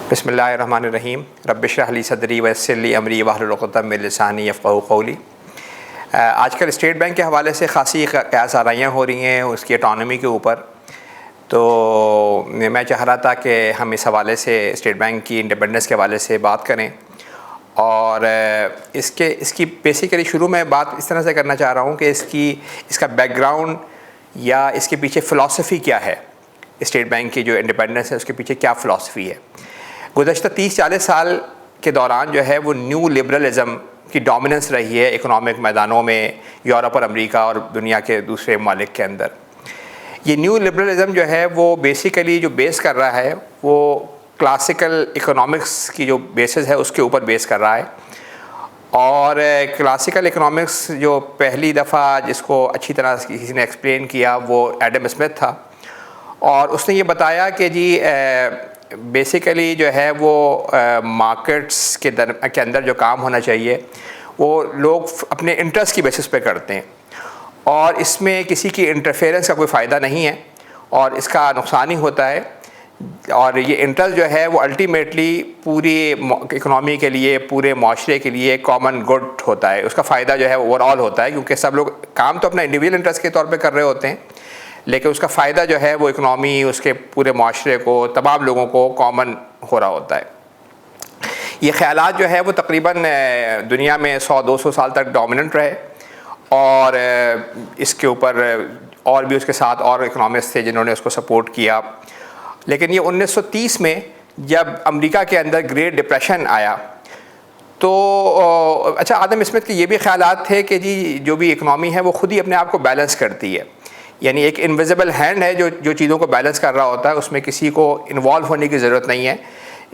बिस्मिल्लाहिर्रहमानिर्रहीम रब्बिश्रह ली सदरी वयस्सिर ली अमरी वाहलुल उक़दम मिन लिसानी यफ़क़हू क़ौली। आजकल स्टेट बैंक के हवाले से ख़ासी क़यास आराइयाँ हो रही हैं उसकी ऑटोनॉमी के ऊपर। तो मैं चाह रहा था कि हम इस हवाले से स्टेट बैंक की इंडिपेंडेंस के हवाले से बात करें और इसकी बेसिकली शुरू में बात इस तरह से करना चाह रहा हूँ कि इसका बैकग्राउंड या इसके पीछे फ़िलासफ़ी क्या है। स्टेट बैंक की जो इंडिपेंडेंस है उसके पीछे क्या फ़िलासफ़ी है। गुज़श्ता 30-40 साल के दौरान जो है वो न्यू लिबरलिज़म की डोमिनेंस रही है इकोनॉमिक मैदानों में, यूरोप और अमेरिका और दुनिया के दूसरे ममालिक के अंदर। ये न्यू लिबरलिज़म जो है वो बेसिकली जो बेस कर रहा है वो क्लासिकल इकोनॉमिक्स की जो बेसिस है उसके ऊपर बेस कर रहा है। और क्लासिकल इकोनॉमिक्स जो पहली दफ़ा जिसको अच्छी तरह किसी ने एक्सप्लेन किया वो एडम स्मिथ था और उसने ये बताया कि जी बेसिकली जो है वो मार्केट्स के अंदर जो काम होना चाहिए वो लोग अपने इंटरेस्ट की बेसिस पे करते हैं और इसमें किसी की इंटरफेरेंस का कोई फ़ायदा नहीं है और इसका नुकसान ही होता है। और ये इंटरेस्ट जो है वो अल्टीमेटली पूरी इकनॉमी के लिए, पूरे माशरे के लिए कॉमन गुड होता है। उसका फ़ायदा जो है ओवरऑल होता है क्योंकि सब लोग काम तो अपना इंडिविजुअल इंटरेस्ट के तौर पे कर रहे होते हैं लेकिन उसका फ़ायदा जो है वो इकनॉमी, उसके पूरे माशरे को, तमाम लोगों को कॉमन हो रहा होता है। ये ख़यालात जो है वो तकरीबन दुनिया में 100-200 साल तक डोमिनेंट रहे और इसके ऊपर और भी उसके साथ और इकनॉमिस्ट थे जिन्होंने उसको सपोर्ट किया। लेकिन ये 1930 में जब अमेरिका के अंदर ग्रेट डिप्रेशन आया तो अच्छा, आदम स्मिथ के ये भी ख़यालात थे कि जी जो भी इकनॉमी है वो ख़ुद ही अपने आप को बैलेंस करती है, यानी एक इनविजिबल हैंड है जो चीज़ों को बैलेंस कर रहा होता है, उसमें किसी को इन्वॉल्व होने की ज़रूरत नहीं है।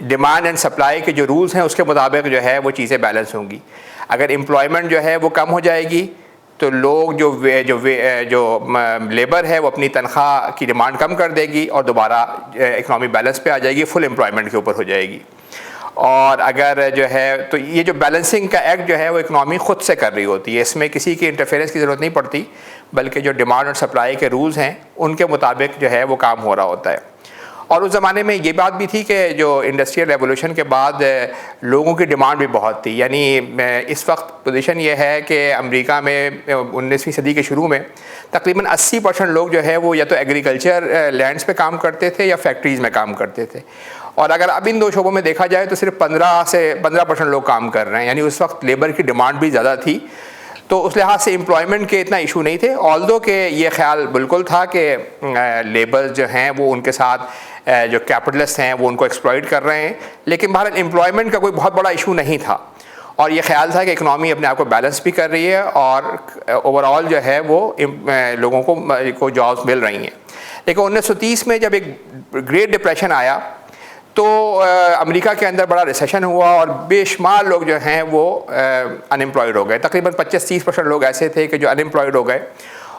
डिमांड एंड सप्लाई के जो रूल्स हैं उसके मुताबिक जो है वो चीज़ें बैलेंस होंगी। अगर एम्प्लॉयमेंट जो है वो कम हो जाएगी तो लोग जो लेबर है वो अपनी तनख्वाह की डिमांड कम कर देगी और दोबारा इकनॉमी बैलेंस पे आ जाएगी, फुल एम्प्लॉयमेंट के ऊपर हो जाएगी। और अगर जो है तो ये जो बैलेंसिंग का एक्ट जो है वो इकनॉमी ख़ुद से कर रही होती है, इसमें किसी की इंटरफेरेंस की ज़रूरत नहीं पड़ती बल्कि जो डिमांड और सप्लाई के रूल्स हैं उनके मुताबिक जो है वो काम हो रहा होता है। और उस ज़माने में ये बात भी थी कि जो इंडस्ट्रियल रेवोल्यूशन के बाद लोगों की डिमांड भी बहुत थी, यानी इस वक्त पोजीशन ये है कि अमेरिका में 19वीं सदी के शुरू में तकरीबन 80% लोग जो है वो या तो एग्रीकल्चर लैंड्स पे काम करते थे या फैक्ट्रीज़ में काम करते थे। और अगर अब इन दो शोबों में देखा जाए तो सिर्फ 15% लोग काम कर रहे हैं, यानी उस वक्त लेबर की डिमांड भी ज़्यादा थी। तो उस लिहाज से एम्प्लॉयमेंट के इतना इशू नहीं थे, ऑल्दो के ये ख्याल बिल्कुल था कि लेबर जो हैं वो उनके साथ जो कैपिटलिस्ट हैं वो उनको एक्सप्लॉइट कर रहे हैं, लेकिन बहरहाल एम्प्लॉयमेंट का कोई बहुत बड़ा इशू नहीं था। और ये ख्याल था कि इकनॉमी अपने आप को बैलेंस भी कर रही है और ओवरऑल जो है वो लोगों को जॉब्स मिल रही हैं। लेकिन 1930 में जब एक ग्रेट डिप्रेशन आया तो अमेरिका के अंदर बड़ा रिसेशन हुआ और बेशुमार लोग जो हैं वो अनएम्प्लॉयड हो गए। तकरीबन 25-30% लोग ऐसे थे कि जो अनएम्प्लॉयड हो गए।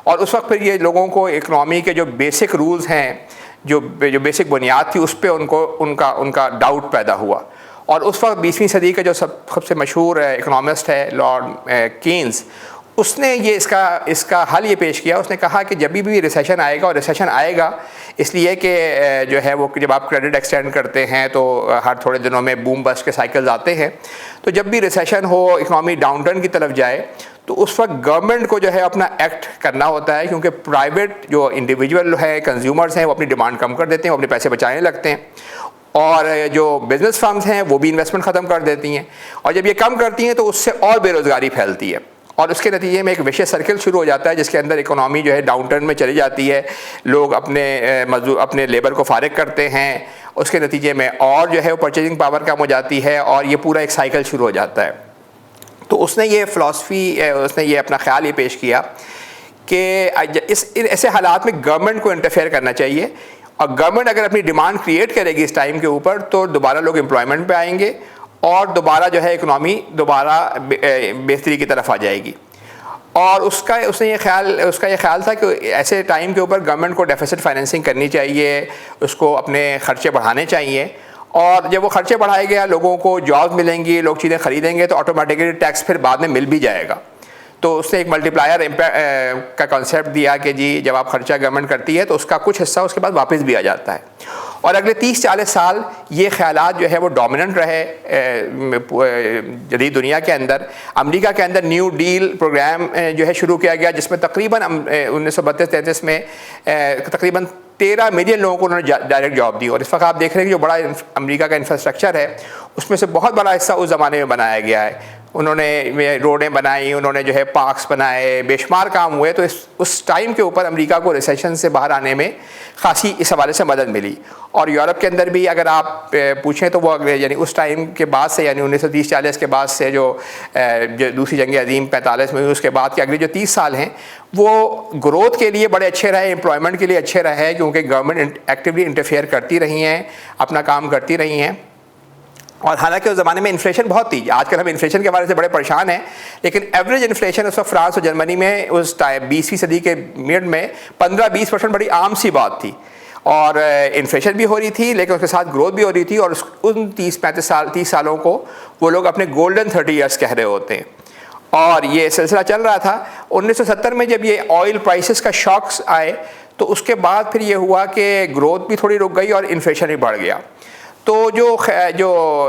और उस वक्त फिर ये लोगों को इकनॉमी के जो बेसिक रूल्स हैं, जो बेसिक बुनियाद थी, उस पर उनका डाउट पैदा हुआ। और उस वक्त 20वीं सदी का जो सबसे मशहूर इकनॉमिस्ट है लॉर्ड केन्स, उसने ये इसका हल ये पेश किया। उसने कहा कि जब भी रिसेशन आएगा, और रिसेशन आएगा इसलिए कि जो है वो जब आप क्रेडिट एक्सटेंड करते हैं तो हर थोड़े दिनों में बूम बस्ट के साइकिल्स आते हैं, तो जब भी रिसेशन हो, इकनॉमी डाउनटर्न की तरफ जाए तो उस वक्त गवर्नमेंट को जो है अपना एक्ट करना होता है, क्योंकि प्राइवेट जो इंडिविजुअल है, कंज्यूमर्स हैं, वो अपनी डिमांड कम कर देते हैं, वो अपने पैसे बचाने लगते हैं और जो बिज़नेस फर्म्स हैं वो भी इन्वेस्टमेंट ख़त्म कर देती हैं। और जब ये कम करती हैं तो उससे और बेरोज़गारी फैलती है और उसके नतीजे में एक विशेष सर्किल शुरू हो जाता है जिसके अंदर इकोनॉमी जो है डाउनटर्न में चली जाती है। लोग अपने लेबर को फारिग करते हैं, उसके नतीजे में और जो है वो परचेजिंग पावर कम हो जाती है और ये पूरा एक साइकिल शुरू हो जाता है। तो उसने ये फ़िलासफ़ी, उसने ये अपना ख्याल ये पेश किया कि ऐसे हालात में गवर्नमेंट को इंटरफेयर करना चाहिए और गवर्नमेंट अगर अपनी डिमांड क्रिएट करेगी इस टाइम के ऊपर तो दोबारा लोग एम्प्लॉयमेंट पे आएंगे और दोबारा जो है इकनॉमी दोबारा बेहतरी की तरफ आ जाएगी। और उसका ये ख्याल था कि ऐसे टाइम के ऊपर गवर्नमेंट को डेफिसिट फाइनेंसिंग करनी चाहिए, उसको अपने ख़र्चे बढ़ाने चाहिए और जब वो ख़र्चे बढ़ाए गया, लोगों को जॉब मिलेंगी, लोग चीज़ें ख़रीदेंगे तो ऑटोमेटिकली टैक्स फिर बाद में मिल भी जाएगा। तो उसने एक मल्टीप्लायर का कॉन्सेप्ट दिया कि जी जब आप ख़र्चा गवर्नमेंट करती है तो उसका कुछ हिस्सा उसके बाद वापस भी आ जाता है। और अगले 30-40 साल ये ख्यालात जो है वो डोमिनेंट रहे जदीद दुनिया के अंदर। अमेरिका के अंदर न्यू डील प्रोग्राम जो है शुरू किया गया, जिसमें तकरीबन 1932-33 में तकरीबन 13 मिलियन लोगों को उन्होंने डायरेक्ट जॉब दी। और इस वक्त आप देख रहे हैं कि जो बड़ा अमेरिका का इंफ्रास्ट्रक्चर है उसमें से बहुत बड़ा हिस्सा उस ज़माने में बनाया गया है। उन्होंने रोडें बनाई, उन्होंने जो है पार्क्स बनाए, बेशुमार काम हुए। तो उस टाइम के ऊपर अमेरिका को रिसेशन से बाहर आने में खासी इस हवाले से मदद मिली। और यूरोप के अंदर भी अगर आप पूछें तो वो यानी उस टाइम के बाद से, यानी 1930-40 के बाद से जो दूसरी जंग अज़ीम 45 में हुई, उसके बाद के अगले जो 30 साल हैं वो ग्रोथ के लिए बड़े अच्छे रहे, एम्प्लॉयमेंट के लिए अच्छे रहे, क्योंकि गवर्नमेंट एक्टिवली इंटरफेयर करती रही हैं, अपना काम करती रही हैं। और हालांकि उस ज़माने में इन्फ्लेशन बहुत थी। आजकल हम इन्फ्लेशन के बारे से बड़े परेशाान हैं, लेकिन एवरेज इन्फ्लेशन उस वक्त फ्रांस और जर्मनी में उस टाइम 20वीं सदी के मिड में 15-20% बड़ी आम सी बात थी। और इन्फ्लेशन भी हो रही थी, लेकिन उसके साथ ग्रोथ भी हो रही थी। और उन 30 सालों को वो लोग अपने गोल्डन 30 ईयर्स कह रहे होते हैं। और ये सिलसिला चल रहा था। 1970 में जब ये ऑयल प्राइसेस का शॉक्स आए तो उसके बाद फिर ये हुआ कि ग्रोथ भी थोड़ी रुक गई और इन्फ्लेशन भी बढ़ गया। तो जो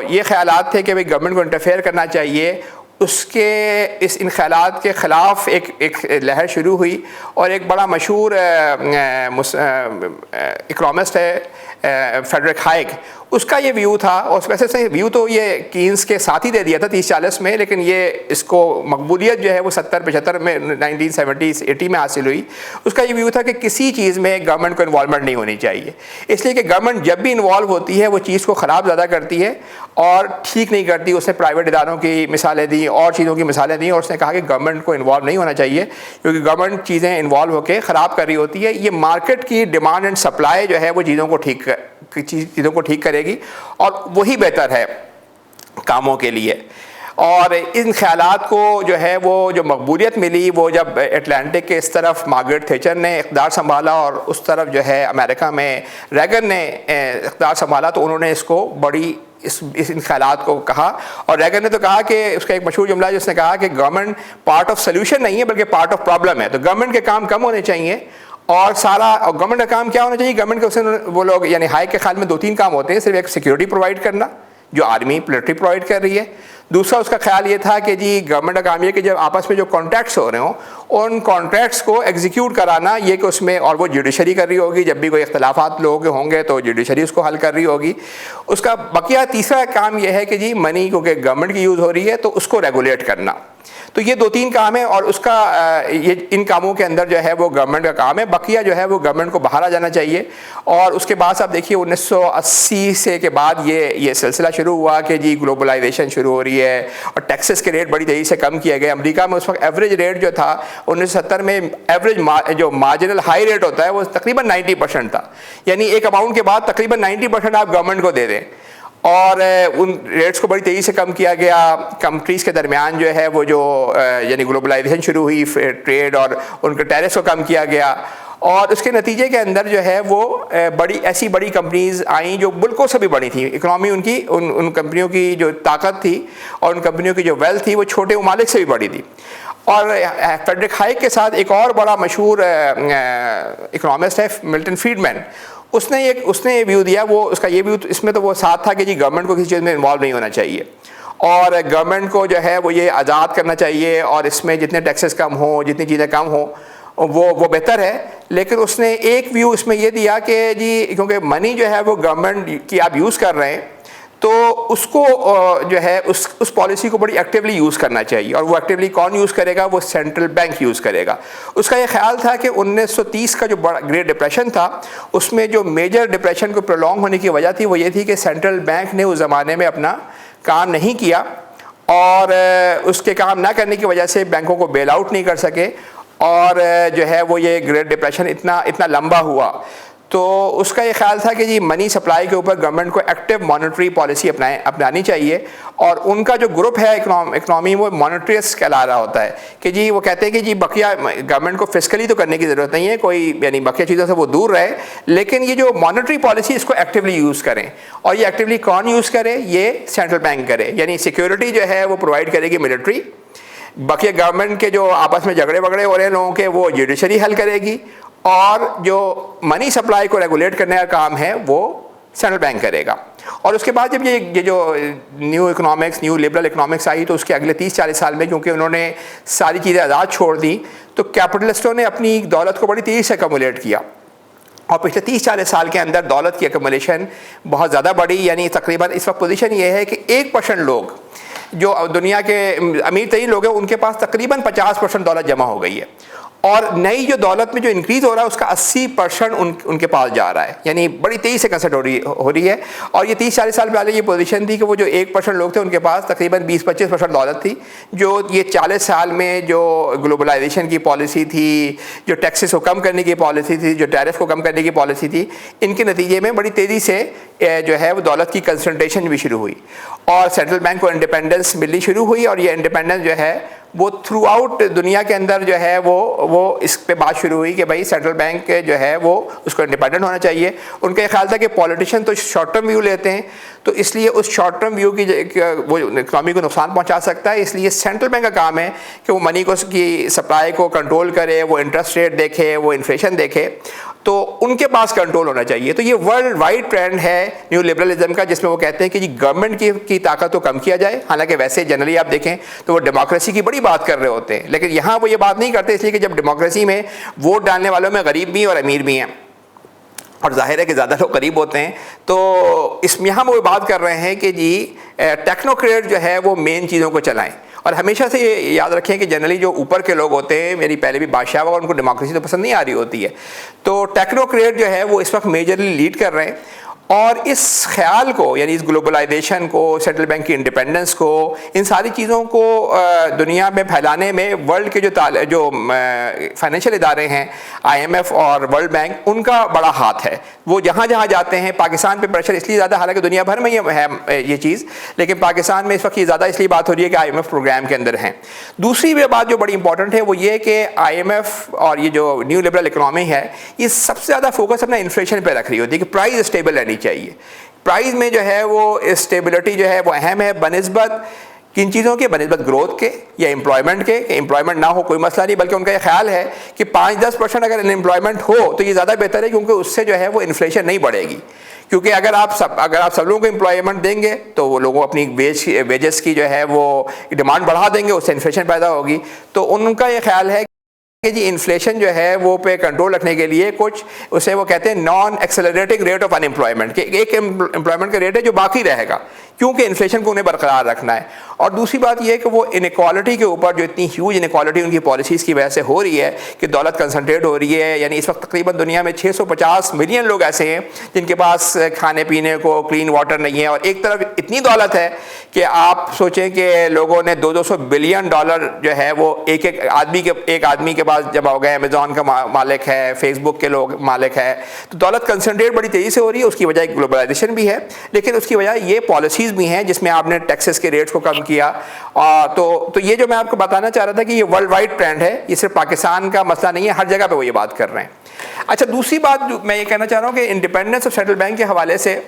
ये ख्यालात थे कि भाई गवर्नमेंट को इंटरफेयर करना चाहिए, उसके इन ख्यालात के ख़िलाफ़ एक लहर शुरू हुई। और एक बड़ा मशहूर इकोनॉमिस्ट है फ्रेडरिक हाइक, उसका ये व्यू था। और वैसे से व्यू तो ये कीन्स के साथ ही दे दिया था 30-40 में, लेकिन ये इसको मकबूलियत जो है वो 70-75 में 1970-80 में हासिल हुई। उसका ये व्यू था कि किसी चीज़ में गवर्नमेंट को इन्वॉल्वमेंट नहीं होनी चाहिए, इसलिए कि गवर्नमेंट जब भी इन्वॉल्व होती है वो चीज़ को ख़राब ज़्यादा करती है और ठीक नहीं करती। उसने प्राइवेट इदारों की मिसालें दी और चीज़ों की मिसालें दी, और उसने कहा कि गवर्नमेंट को इन्वॉल्व नहीं होना चाहिए, क्योंकि गवर्नमेंट चीज़ें इन्वॉल्व होकर ख़राब कर रही होती है। ये मार्केट की डिमांड एंड सप्लाई जो है वो चीज़ों को ठीक करेगी, और वही बेहतर है कामों के लिए। और इन ख्यालात को जो है वो जो मकबूलियत मिली वो जब अटलांटिक के इस तरफ मार्गरेट थैचर ने इक़्तिदार संभाला और उस तरफ जो है अमेरिका में रेगन ने इक़्तिदार संभाला, तो उन्होंने इसको बड़ी इन ख्यालात को कहा। और रेगन ने तो कहा कि उसका एक मशहूर जुमला है जिसने कहा कि गवर्नमेंट पार्ट ऑफ सोल्यूशन नहीं है बल्कि पार्ट ऑफ प्रॉब्लम है। तो गवर्नमेंट के काम कम होने चाहिए और गवर्नमेंट का काम क्या होना चाहिए। गवर्नमेंट के उसने वो लोग यानी हाई के ख्याल में 2-3 काम होते हैं। सिर्फ एक सिक्योरिटी प्रोवाइड करना जो आर्मी मिलिट्री प्रोवाइड कर रही है। दूसरा उसका ख्याल ये था कि जी गवर्नमेंट का काम ये कि जब आपस में जो कॉन्ट्रैक्ट्स हो रहे हों उन कॉन्ट्रैक्ट्स को एग्जीक्यूट कराना, ये कि उसमें और वो जुडिशरी कर रही होगी। जब भी कोई इख्तलाफात लोगों के होंगे तो जुडिशरी उसको हल कर रही होगी। उसका बकिया तीसरा काम यह है कि जी मनी क्योंकि गवर्नमेंट की यूज़ हो रही है तो उसको रेगुलेट करना। तो ये 2-3 काम है और उसका ये इन कामों के अंदर जो है वो गवर्नमेंट का काम है। बकिया जो है वो गवर्नमेंट को बाहर आ जाना चाहिए। और उसके बाद आप देखिए 1980 से के बाद ये सिलसिला शुरू हुआ कि जी ग्लोबलाइजेशन शुरू हो रही है और टैक्सेस के रेट बड़ी तेज़ी से कम किए गए। अमेरिका में उस वक्त एवरेज रेट जो था 1970 में एवरेज जो मार्जिनल हाई रेट होता है वो तकरीबन 90% था। यानी एक अमाउंट के बाद तकरीबन 90% आप गवर्नमेंट को दे दें। और उन रेट्स को बड़ी तेज़ी से कम किया गया। कंट्रीज़ के दरमियान जो है वो जो यानी ग्लोबलाइजेशन शुरू हुई, ट्रेड और उनके टैरिफ्स को कम किया गया। और उसके नतीजे के अंदर जो है वो ऐसी बड़ी कंपनीज़ आई जो मुल्कों से भी बड़ी थी। इकनॉमी उनकी उन कंपनियों की जो ताकत थी और उन कंपनियों की जो वेल्थ थी वो छोटे ममालिक से भी बड़ी थी। और फ्रेडरिक हाइक के साथ एक और बड़ा मशहूर इकनॉमिस्ट है मिल्टन फ्रीडमैन। उसने ये व्यू दिया। वो उसका ये व्यू इसमें तो वो साथ था कि जी गवर्नमेंट को किसी चीज़ में इन्वॉल्व नहीं होना चाहिए और गवर्नमेंट को जो है वो ये आज़ाद करना चाहिए और इसमें जितने टैक्सेस कम हो, जितनी चीज़ें कम हो वो बेहतर है। लेकिन उसने एक व्यू इसमें ये दिया कि जी क्योंकि मनी जो है वो गवर्नमेंट की आप यूज़ कर रहे हैं तो उसको जो है उस पॉलिसी को बड़ी एक्टिवली यूज़ करना चाहिए। और वो एक्टिवली कौन यूज़ करेगा? वो सेंट्रल बैंक यूज़ करेगा। उसका ये ख्याल था कि 1930 का जो बड़ा ग्रेट डिप्रेशन था उसमें जो मेजर डिप्रेशन को प्रोलॉन्ग होने की वजह थी वो ये थी कि सेंट्रल बैंक ने उस ज़माने में अपना काम नहीं किया और उसके काम ना करने की वजह से बैंकों को बेल आउट नहीं कर सके और जो है वो ये ग्रेट डिप्रेशन इतना लंबा हुआ। तो उसका ये ख्याल था कि जी मनी सप्लाई के ऊपर गवर्नमेंट को एक्टिव मॉनेटरी पॉलिसी अपनानी चाहिए। और उनका जो ग्रुप है इकनॉमी वो मॉनेटरिस्ट कहला रहा होता है कि जी वो कहते हैं कि जी बकिया गवर्नमेंट को फिस्कली तो करने की ज़रूरत नहीं है, कोई यानी बकिया चीज़ों से वो दूर रहे, लेकिन ये जो मॉनेटरी पॉलिसी इसको एक्टिवली यूज़ करें। और ये एक्टिवली कौन यूज़ करे? ये सेंट्रल बैंक करे। यानी सिक्योरिटी जो है वो प्रोवाइड करेगी मिलिट्री, बकिया गवर्नमेंट के जो आपस में झगड़े वगड़े हो रहे हैं लोगों के वो जुडिशरी हल करेगी और जो मनी सप्लाई को रेगुलेट करने का काम है वो सेंट्रल बैंक करेगा। और उसके बाद जब ये जो new economics, new liberal economics आई, तो उसके अगले 30-40 साल में क्योंकि उन्होंने सारी चीज़ें आज़ाद छोड़ दी, तो कैपिटलिस्टों ने अपनी दौलत को बड़ी तेज़ी से अकमुलेट किया और पिछले 30-40 साल के अंदर दौलत की अकमुलेशन बहुत ज़्यादा बढ़ी। यानी तकरीबन इस वक्त पोजीशन ये है कि 1% लोग जो दुनिया के अमीर तरीन लोग हैं उनके पास तकरीबन 50% दौलत जमा हो गई है, और नई जो दौलत में जो इंक्रीज़ हो रहा है उसका 80% उनके पास जा रहा है। यानी बड़ी तेज़ी से कंसर्ट हो रही है। और ये 30-40 साल पहले ये पोजीशन थी कि वो जो 1% लोग थे उनके पास तकरीबन 20-25% दौलत थी। जो ये 40 साल में जो ग्लोबलाइजेशन की पॉलिसी थी, जो टैक्सेस को कम करने की पॉलिसी थी, जो टैरिफ को कम करने की पॉलिसी थी, इनके नतीजे में बड़ी तेज़ी से जो है वो दौलत की कंसंट्रेशन भी शुरू हुई और सेंट्रल बैंक को इंडिपेंडेंस मिलनी शुरू हुई। और ये इंडिपेंडेंस जो है वो थ्रू आउट दुनिया के अंदर जो है वो इस पे बात शुरू हुई कि भाई सेंट्रल बैंक जो है वो उसको इंडिपेंडेंट होना चाहिए। उनका ये ख्याल था कि पॉलिटिशियन तो शॉर्ट टर्म व्यू लेते हैं, तो इसलिए उस शॉर्ट टर्म व्यू की वो इकनॉमी को नुकसान पहुंचा सकता है। इसलिए सेंट्रल बैंक का काम है कि वो मनी को की सप्लाई को कंट्रोल करे, वो इंटरेस्ट रेट देखे, वो इन्फ्लेशन देखे, तो उनके पास कंट्रोल होना चाहिए। तो ये वर्ल्ड वाइड ट्रेंड है न्यू लिबरलिज्म का, जिसमें वो कहते हैं कि जी गवर्नमेंट की ताकत को कम किया जाए। हालांकि वैसे जनरली आप देखें तो वो डेमोक्रेसी की बड़ी बात कर रहे होते हैं, लेकिन यहाँ वो ये बात नहीं करते, इसलिए कि जब डेमोक्रेसी में वोट डालने वालों में गरीब भी और अमीर भी हैं और जाहिर है कि ज़्यादा लोग गरीब होते हैं, तो इसमें यहाँ वो बात कर रहे हैं कि जी टेक्नोक्रेट जो है वो मेन चीज़ों को चलाएं। और हमेशा से ये याद रखें कि जनरली जो ऊपर के लोग होते हैं, मेरी पहले भी बादशाह और उनको डेमोक्रेसी तो पसंद नहीं आ रही होती है, तो टेक्नोक्रेट जो है वो इस वक्त मेजरली लीड कर रहे हैं। और इस ख्याल को, यानी इस ग्लोबलाइजेशन को, सेंट्रल बैंक की इंडिपेंडेंस को, इन सारी चीज़ों को दुनिया में फैलाने में वर्ल्ड के जो फाइनेंशियल इदारे हैं, IMF और वर्ल्ड बैंक, उनका बड़ा हाथ है। वो जहाँ जहाँ जाते हैं, पाकिस्तान पे प्रेशर इसलिए ज़्यादा, हालांकि दुनिया भर में है ये चीज़, लेकिन पाकिस्तान में इस वक्त ये ज़्यादा इसलिए बात हो रही है कि IMF प्रोग्राम के अंदर हैं। दूसरी बात जो बड़ी इंपॉर्टेंट है वो ये कि IMF और ये जो न्यू लिबरल इकोनॉमी है, ये सबसे ज़्यादा फोकस अपना इन्फ्लेशन पर रख रही होती है कि प्राइस स्टेबल रहनी चाहिए। प्राइस में जो है वो स्टेबिलिटी जो है वो अहम है बनिस्बत किन चीज़ों के, बनिस्बत ग्रोथ के या एम्प्लॉयमेंट के। एम्प्लॉयमेंट ना हो कोई मसला नहीं, बल्कि उनका ये ख्याल है कि 5-10% अगर अनएम्प्लॉयमेंट हो तो ये ज़्यादा बेहतर है, क्योंकि उससे जो है वो इन्फ्लेशन नहीं बढ़ेगी। क्योंकि अगर आप सब लोगों को एम्प्लॉयमेंट देंगे तो वो लोगों अपनी वेजेस की जो है वो डिमांड बढ़ा देंगे, उससे इन्फ्लेशन पैदा होगी। तो उनका ये ख्याल है कि जी इन्फ्लेशन जो है वो पे कंट्रोल रखने के लिए कुछ उसे वो कहते हैं non accelerating rate of unemployment, कि एक एम्प्लॉयमेंट का रेट है जो बाकी रहेगा, क्योंकि इन्फ्लेशन को उन्हें बरकरार रखना है। और दूसरी बात यह है कि वो इनइक्वालिटी के ऊपर जो इतनी ह्यूज इनइक्वालिटी उनकी पॉलिसीज़ की वजह से हो रही है कि दौलत कंसंट्रेट हो रही है। यानी इस वक्त तकरीबन दुनिया में 650 मिलियन लोग ऐसे हैं जिनके पास खाने पीने को क्लीन वाटर नहीं है, और एक तरफ इतनी दौलत है कि आप सोचें कि लोगों ने $200 बिलियन जो है वो एक आदमी के पास जमा हो गए। अमेजॉन का मालिक है, फेसबुक के लोग मालिक है। तो दौलत कंसंट्रेट बड़ी तेज़ी से हो रही है। उसकी वजह ग्लोबलाइजेशन भी है, लेकिन उसकी वजह ये पॉलिसीज़ भी हैं जिसमें आपने टैक्सेस के रेट्स को कम किया। तो ये जो मैं आपको बताना चाह रहा था कि ये वर्ल्ड वाइड ट्रेंड है, ये सिर्फ पाकिस्तान का मसला नहीं है, हर जगह पे वो ये बात कर रहे हैं। अच्छा, दूसरी बात जो मैं ये कहना चाह रहा हूँ कि इंडिपेंडेंस ऑफ सेंट्रल बैंक के हवाले से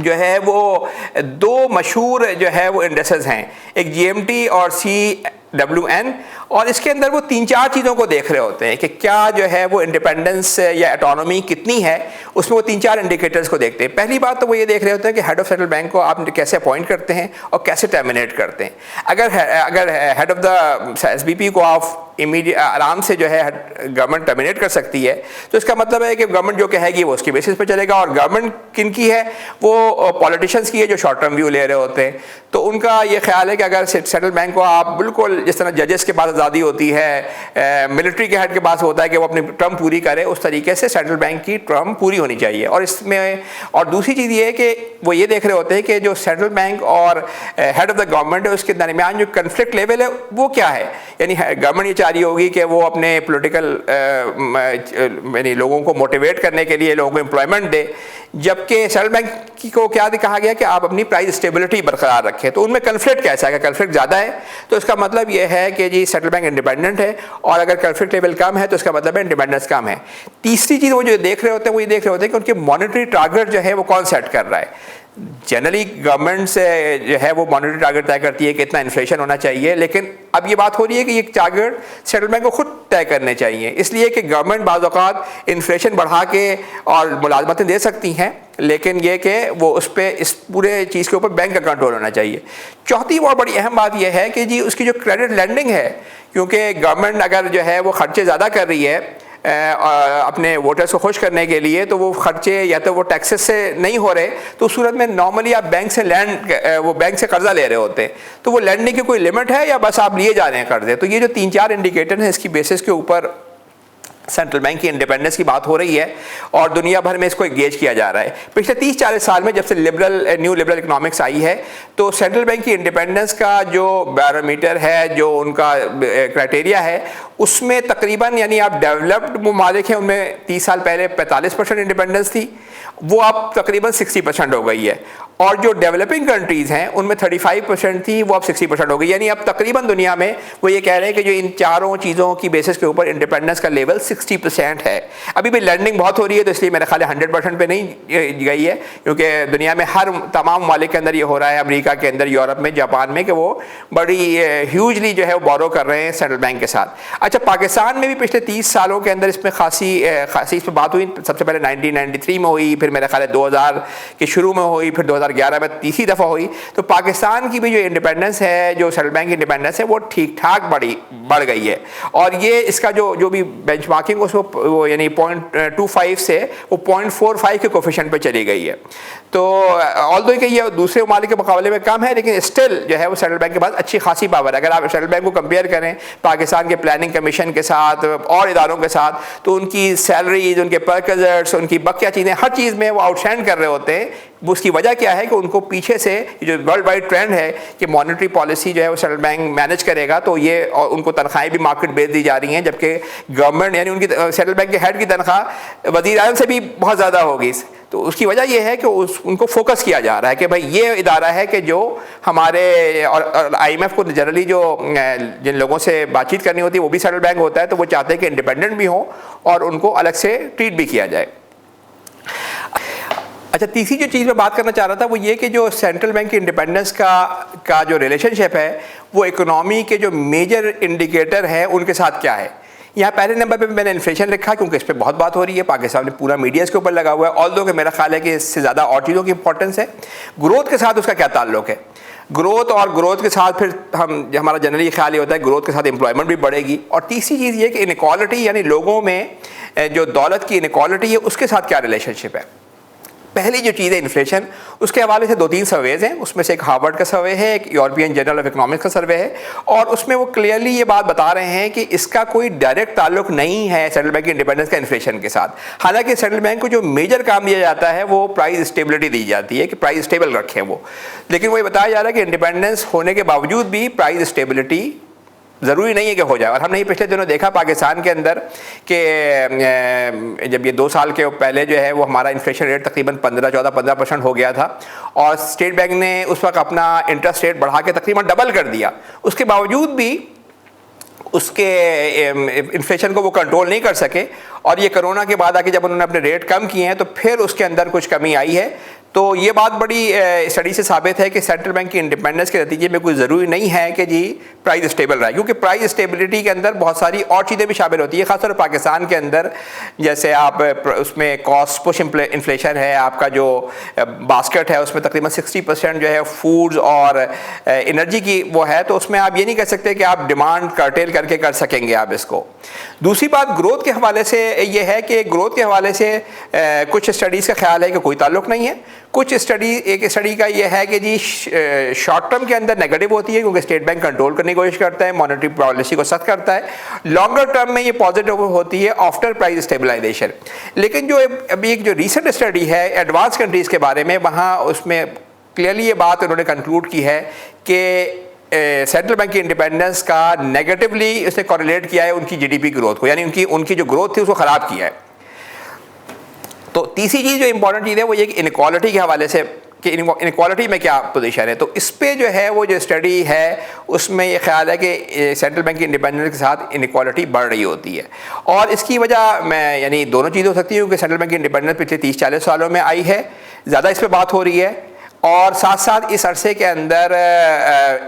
जो है वो दो मशहूर जो है वो इंडेक्सेस हैं, एक GMT और CWN, और इसके अंदर वो 3-4 चीज़ों को देख रहे होते हैं कि क्या जो है वो इंडिपेंडेंस या ऑटोनॉमी कितनी है, उसमें वो 3-4 इंडिकेटर्स को देखते हैं। पहली बात तो वो ये देख रहे होते हैं कि हेड ऑफ सेंट्रल बैंक को आप कैसे अपॉइंट करते हैं और कैसे टर्मिनेट करते हैं। अगर हेड ऑफ द SBP को आप इमीडिएट आराम से जो है गवर्नमेंट टर्मिनेट कर सकती है, तो इसका मतलब है कि गवर्नमेंट जो कहेगी वो उसकी बेसिस पे चलेगा। और गवर्नमेंट किन की है, वो पॉलिटिशियंस की है जो शॉर्ट टर्म व्यू ले रहे होते हैं। तो उनका ये ख्याल है कि अगर सेंट्रल बैंक को आप बिल्कुल जिस तरह जजेस के पास आज़ादी होती है, मिलिट्री के हेड के पास होता है कि वो अपनी टर्म पूरी करे, उस तरीके से सेंट्रल बैंक की टर्म पूरी होनी चाहिए। और इसमें और दूसरी चीज़ ये है कि वो ये देख रहे होते हैं कि जो सेंट्रल बैंक और हेड ऑफ द गवर्नमेंट है उसके दरमियान जो कन्फ्लिक्ट लेवल है वो क्या है। यानी गवर्नमेंट ये चाह रही होगी कि वो अपने पॉलिटिकल यानी लोगों को मोटिवेट करने के लिए लोगों को एम्प्लॉयमेंट दे, जबकि सेंट्रल बैंक को क्या कहा गया कि आप अपनी प्राइस स्टेबिलिटी बरकरार रखें। तो उनमें कन्फ्लिक्ट कैसा है, कन्फ्लिक्ट ज़्यादा है तो इसका मतलब ये है कि जी सेंट्रल बैंक इंडिपेंडेंट है, और अगर कन्फ्लिक्ट लेवल कम है तो इसका मतलब है इंडिपेंडेंस कम है। तीसरी चीज़ वो जो देख रहे होते हैं वो ये देख रहे होते हैं कि उनके मॉनेटरी टारगेट जो है वो कौन सेट कर रहा है। जनरली गवर्नमेंट से जो है वो मॉनेटरी टारगेट तय करती है कि इतना इन्फ्लेशन होना चाहिए, लेकिन अब ये बात हो रही है कि ये टारगेट सेंट्रल बैंक को खुद तय करने चाहिए, इसलिए कि गवर्नमेंट बाज़ औक़ात इन्फ्लेशन बढ़ा के और मुलाजमतें दे सकती हैं, लेकिन ये कि वो उस पर इस पूरे चीज़ के ऊपर बैंक का कंट्रोल होना चाहिए। चौथी और बड़ी अहम बात यह है कि जी उसकी जो क्रेडिट लैंडिंग है, क्योंकि गवर्नमेंट अगर जो है वो खर्चे ज़्यादा कर रही है अपने वोटर्स को खुश करने के लिए, तो वो खर्चे या तो वो टैक्सेस से नहीं हो रहे, तो उस सूरत में नॉर्मली आप बैंक से बैंक से कर्जा ले रहे होते हैं, तो वो लैंडिंग की कोई लिमिट है या बस आप लिए जा रहे हैं कर्जे। तो ये जो 3-4 इंडिकेटर हैं, इसकी बेसिस के ऊपर सेंट्रल बैंक की इंडिपेंडेंस की बात हो रही है और दुनिया भर में इसको एंगेज किया जा रहा है। पिछले 30-40 साल में जब से न्यू लिबरल इकोनॉमिक्स आई है, तो सेंट्रल बैंक की इंडिपेंडेंस का जो बैरोमीटर है, जो उनका क्राइटेरिया है, उसमें तकरीबन यानी आप डेवलप्ड ममालिक हैं उनमें 30 साल पहले 45% इंडिपेंडेंस थी, वो अब तकरीबन 60% हो गई है, और जो डेवलपिंग कंट्रीज़ हैं उनमें 35% थी, वो अब 60% हो गई। यानी अब तकरीबन दुनिया में वो ये कह रहे हैं कि जो इन चारों चीज़ों की बेसिस के ऊपर इंडिपेंडेंस का लेवल 60% है। अभी भी लैंडिंग बहुत हो रही है, तो इसलिए मेरा ख्याल है 100% पे नहीं गई है, क्योंकि दुनिया में हर तमाम ममालिक के अंदर ये हो रहा है, अमेरिका के अंदर, यूरोप में, जापान में, कि वो बड़ी ह्यूजली जो है वो बोरो कर रहे हैं सेंट्रल बैंक के साथ। अच्छा, पाकिस्तान में भी पिछले 30 सालों के अंदर इसमें खासी इस पर बात हुई। सबसे पहले 1993 में हुई, फिर मेरा ख्याल है 2000 के शुरू में हुई, फिर 2011 में तीसरी दफ़ा हुई। तो पाकिस्तान की भी जो इंडिपेंडेंस है, जो सेंट्रल बैंक की इंडिपेंडेंस है, वो ठीक ठाक बढ़ गई है, और ये इसका जो भी बेंचमार्किंग वो यानी 0.25 से वो 0.45 के कोफिशिएंट पे चली गई है। तो ऑल्दो कि ये दूसरे ममालिक के मुकाबले में कम है, लेकिन स्टिल जो है वो सेंट्रल बैंक के पास अच्छी खासी पावर है। अगर आप सेंट्रल बैंक को कंपेयर करें पाकिस्तान के प्लानिंग कमीशन के साथ और इदारों के साथ, तो उनकी सैलरीज, उनके परकेजर्स, उनकी बकिया चीज़ें, हर चीज़ में वो आउटस्टैंड कर रहे होते हैं। उसकी वजह क्या है कि उनको पीछे से जो वर्ल्ड वाइड ट्रेंड है कि मॉनेटरी पॉलिसी जो है वो सेंट्रल बैंक मैनेज करेगा, तो ये और उनको तनख्वाहें भी मार्केट बेस दी जा रही हैं, जबकि गवर्नमेंट यानी उनकी सेंट्रल बैंक के हेड की तनख्वाह वज़ीर आज़म से भी बहुत ज़्यादा होगी। तो उसकी वजह यह है कि उनको फोकस किया जा रहा है कि भाई ये इदारा है कि जो हमारे और IMF को जनरली जो जिन लोगों से बातचीत करनी होती है वो भी सेंट्रल बैंक होता है, तो वो चाहते हैं कि इंडिपेंडेंट भी हो और उनको अलग से ट्रीट भी किया जाए। अच्छा, तीसरी जो चीज़ मैं बात करना चाह रहा था वो ये कि जो सेंट्रल बैंक की इंडिपेंडेंस का जो रिलेशनशिप है वो इकोनॉमी के जो मेजर इंडिकेटर हैं उनके साथ क्या है। यहाँ पहले नंबर पे मैंने इन्फ्लेशन लिखा, क्योंकि इस पर बहुत बात हो रही है, पाकिस्तान में पूरा मीडिया इसके ऊपर लगा हुआ है, ऑल्दो कि मेरा ख्याल है कि इससे ज़्यादा और चीज़ों की इंपॉर्टेंस है। ग्रोथ के साथ उसका क्या ताल्लुक है, ग्रोथ के साथ फिर हमारा जनरली ख्याल ये होता है ग्रोथ के साथ एम्प्लॉयमेंट भी बढ़ेगी। और तीसरी चीज़ ये कि इनइक्वालिटी यानी लोगों में जो दौलत की इनइक्वालिटी है उसके साथ क्या रिलेशनशिप है। पहली जो चीज़ है इन्फ्लेशन, उसके हवाले से 2-3 सर्वेज हैं, उसमें से एक हार्वर्ड का सर्वे है, एक यूरोपियन जर्नल ऑफ इकोनॉमिक्स का सर्वे है, और उसमें वो क्लियरली ये बात बता रहे हैं कि इसका कोई डायरेक्ट ताल्लुक नहीं है सेंट्रल बैंक की इंडिपेंडेंस का इन्फ्लेशन के साथ। हालांकि सेंट्रल बैंक को जो मेजर काम दिया जाता है वो प्राइस स्टेबिलिटी दी जाती है कि प्राइस स्टेबल रखें वो, लेकिन वो ये बताया जा रहा है कि इंडिपेंडेंस होने के बावजूद भी प्राइस स्टेबिलिटी ज़रूरी नहीं है कि हो जाए। और हमने ये पिछले दिनों देखा पाकिस्तान के अंदर कि जब ये 2 साल के पहले जो है वो हमारा इन्फ्लेशन रेट तकरीबन 15% हो गया था, और स्टेट बैंक ने उस वक्त अपना इंटरेस्ट रेट बढ़ा के तकरीबन डबल कर दिया। उसके बावजूद भी उसके इन्फ्लेशन को वो कंट्रोल नहीं कर सके, और ये कोरोना के बाद आके जब उन्होंने अपने रेट कम किए हैं तो फिर उसके अंदर कुछ कमी आई है। तो ये बात बड़ी स्टडी से साबित है कि सेंट्रल बैंक की इंडिपेंडेंस के नतीजे में कोई ज़रूरी नहीं है कि जी प्राइस स्टेबल रहे, क्योंकि प्राइस स्टेबिलिटी के अंदर बहुत सारी और चीज़ें भी शामिल होती है, खासतौर पाकिस्तान के अंदर। जैसे आप उसमें कॉस्ट पुश इन्फ्लेशन है, आपका जो बास्केट है उसमें तकरीबन 60% जो है फूड्स और एनर्जी की वो है, तो उसमें आप ये नहीं कह सकते कि आप डिमांड कर्टेल करके कर सकेंगे आप इसको। दूसरी बात ग्रोथ के हवाले से ये है कि ग्रोथ के हवाले से कुछ स्टडीज़ का ख्याल है कि कोई ताल्लुक़ नहीं है। एक स्टडी का ये है कि जी शॉर्ट टर्म के अंदर नेगेटिव होती है, क्योंकि स्टेट बैंक कंट्रोल करने की कोशिश करता है, मॉनेटरी पॉलिसी को सख्त करता है। लॉन्गर टर्म में ये पॉजिटिव होती है आफ्टर प्राइस स्टेबलाइजेशन। लेकिन जो अभी एक जो रिसेंट स्टडी है एडवांस कंट्रीज़ के बारे में, वहाँ उसमें क्लियरली ये बात उन्होंने कंक्लूड की है कि सेंट्रल बैंक की इंडिपेंडेंस का नेगेटिवली उसने कॉरिलेट किया है उनकी GDP ग्रोथ को, यानी उनकी जो ग्रोथ थी उसको ख़राब किया है। तो तीसरी चीज़ जो इंपॉर्टेंट चीज़ है वो ये कि इनइक्वालिटी के हवाले से कि इनइक्वालिटी में क्या पोजीशन है। तो इस पे जो है वो जो स्टडी है उसमें ये ख्याल है कि सेंट्रल बैंक की इंडिपेंडेंस के साथ इनइक्वालिटी बढ़ रही होती है, और इसकी वजह मैं यानी दोनों चीज़ें हो सकती है, क्योंकि सेंट्रल बैंक की इंडिपेंडेंस पिछले 30-40 सालों में आई है, ज़्यादा इस पर बात हो रही है, और साथ साथ इस अरसे के अंदर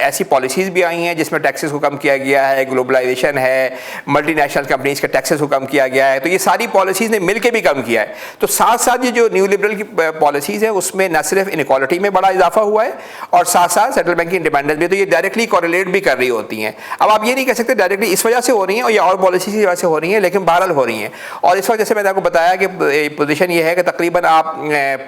ऐसी पॉलिसीज़ भी आई हैं जिसमें टैक्सेस को कम किया गया है, ग्लोबलाइजेशन है, मल्टीनेशनल कंपनीज के टैक्सेस को कम किया गया है, तो ये सारी पॉलिसीज़ ने मिल के भी कम किया है। तो साथ साथ ये जो न्यू लिबरल की पॉलिसीज़ है उसमें न सिर्फ इनइक्वालिटी में बड़ा इजाफा हुआ है और साथ साथ सेंट्रल बैंक की इंडिपेंडेंस भी, तो ये डायरेक्टली कॉरिलेट भी कर रही होती हैं। अब आप ये नहीं कह सकते डायरेक्टली इस वजह से हो रही हैं और ये और पॉलिसी की वजह से हो रही हैं, लेकिन बहरहाल हो रही हैं। और इस वक्त जैसे मैंने आपको बताया कि पोजीशन ये है कि तकरीबन आप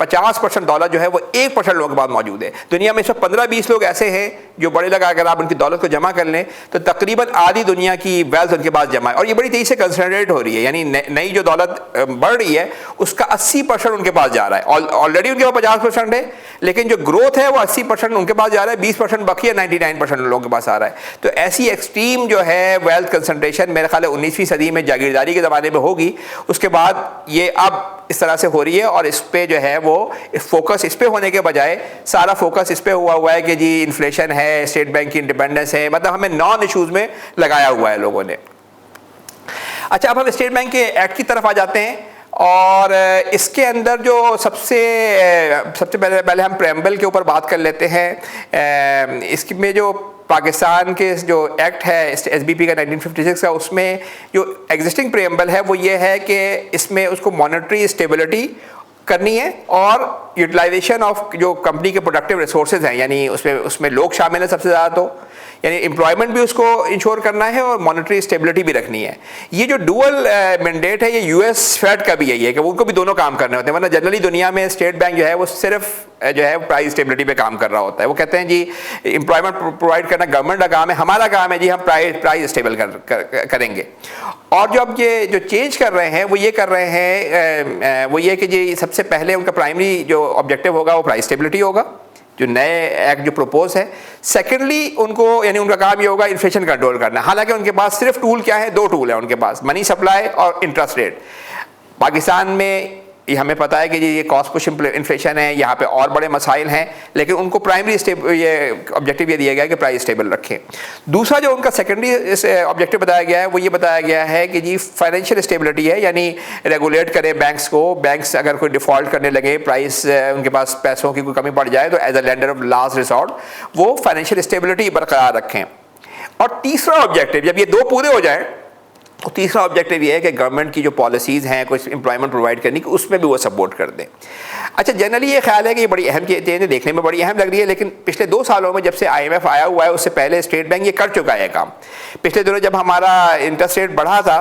50% दौलत जो है वो 1% लोगों के पास मौजूद है। दुनिया में इस वक्त 15-20 लोग ऐसे हैं जो बड़े लगा, अगर आप उनकी दौलत को जमा कर लें तो तकरीबन आधी दुनिया की वेल्थ उनके पास जमा है और ये बड़ी तेज़ी से कंसंट्रेट हो रही है। यानी नई जो दौलत बढ़ रही है उसका 80% उनके पास जा रहा है। ऑलरेडी उनके पास 50% है, लेकिन जो ग्रोथ है वो 80% उनके पास जा रहा है, 20% बाकी है, 99% लोगों के पास आ रहा है। तो ऐसी एक्सट्रीम जो है वेल्थ कंसंट्रेशन मेरे ख्याल है 19वीं सदी में जागीरदारी के ज़माने में होगी, उसके बाद ये अब इस तरह से हो रही है। और इस पे जो है वो फोकस इस पे होने के बजाय सारा फोकस इस पे हुआ है कि जी इन्फ्लेशन है, स्टेट बैंक की इंडिपेंडेंस है, मतलब हमें नॉन इशूज़ में लगाया हुआ है लोगों ने। अच्छा, अब हम स्टेट बैंक के एक्ट की तरफ आ जाते हैं और इसके अंदर जो सबसे पहले हम प्रेम्बल के ऊपर बात कर लेते हैं। इसमें जो पाकिस्तान के जो एक्ट है SBP का 1956 का, उसमें जो एग्जिस्टिंग प्रेम्बल है वो ये है कि इसमें उसको मॉनेटरी स्टेबिलिटी करनी है और यूटिलाइजेशन ऑफ जो कंपनी के प्रोडक्टिव रिसोर्सेज हैं, यानी उसमें लोग शामिल हैं सबसे ज़्यादा, तो यानी एम्प्लॉयमेंट भी उसको इंश्योर करना है और मॉनेटरी स्टेबिलिटी भी रखनी है। ये जो डुअल मैंडेट है ये US फेड का भी यही है कि उनको भी दोनों काम करने होते हैं, वरना जनरली दुनिया में स्टेट बैंक जो है वो सिर्फ जो है प्राइस स्टेबिलिटी पे काम कर रहा होता है। वो कहते हैं जी एम्प्लॉयमेंट प्रोवाइड करना गवर्नमेंट का काम है, हमारा काम है जी हम प्राइस स्टेबल करेंगे। और जो अब ये जो चेंज कर रहे हैं वो ये कर रहे हैं वो ये कि जी सबसे पहले उनका प्राइमरी जो ऑब्जेक्टिव होगा वो प्राइस स्टेबिलिटी होगा, जो नए एक्ट जो प्रपोज है। सेकेंडली उनको यानी उनका काम ये होगा इन्फ्लेशन कंट्रोल करना। हालांकि उनके पास सिर्फ टूल क्या है, 2 टूल है उनके पास, मनी सप्लाई और इंटरेस्ट रेट। पाकिस्तान में ये हमें पता है कि ये कॉस्ट पुश इन्फ्लेशन है, यहाँ पे और बड़े मसाइल हैं, लेकिन उनको प्राइमरी ये ऑब्जेक्टिव ये दिया गया है कि प्राइस स्टेबल रखें। दूसरा जो उनका सेकेंडरी ऑब्जेक्टिव बताया गया है वो ये बताया गया है कि जी फाइनेंशियल स्टेबिलिटी है, यानी रेगुलेट करें बैंक्स को। बैंक्स अगर कोई डिफ़ॉल्ट करने लगे, प्राइस उनके पास पैसों की कोई कमी पड़ जाए तो as a lender of last resort वो फाइनेंशियल स्टेबिलिटी बरकरार रखें। और तीसरा ऑब्जेक्टिव, जब ये 2 पूरे हो जाए तो तीसरा ऑब्जेक्टिव ये है कि गवर्नमेंट की जो पॉलिसीज़ हैं कुछ एम्प्लॉयमेंट प्रोवाइड करने की, उसमें भी वो सपोर्ट कर दें। अच्छा, जनरली ये ख्याल है कि ये बड़ी अहम चीज़ है, देखने में बड़ी अहम लग रही है, लेकिन पिछले 2 सालों में जब से IMF आया हुआ है उससे पहले स्टेट बैंक ये कर चुका है काम। पिछले दिनों जब हमारा इंटरेस्ट रेट बढ़ा था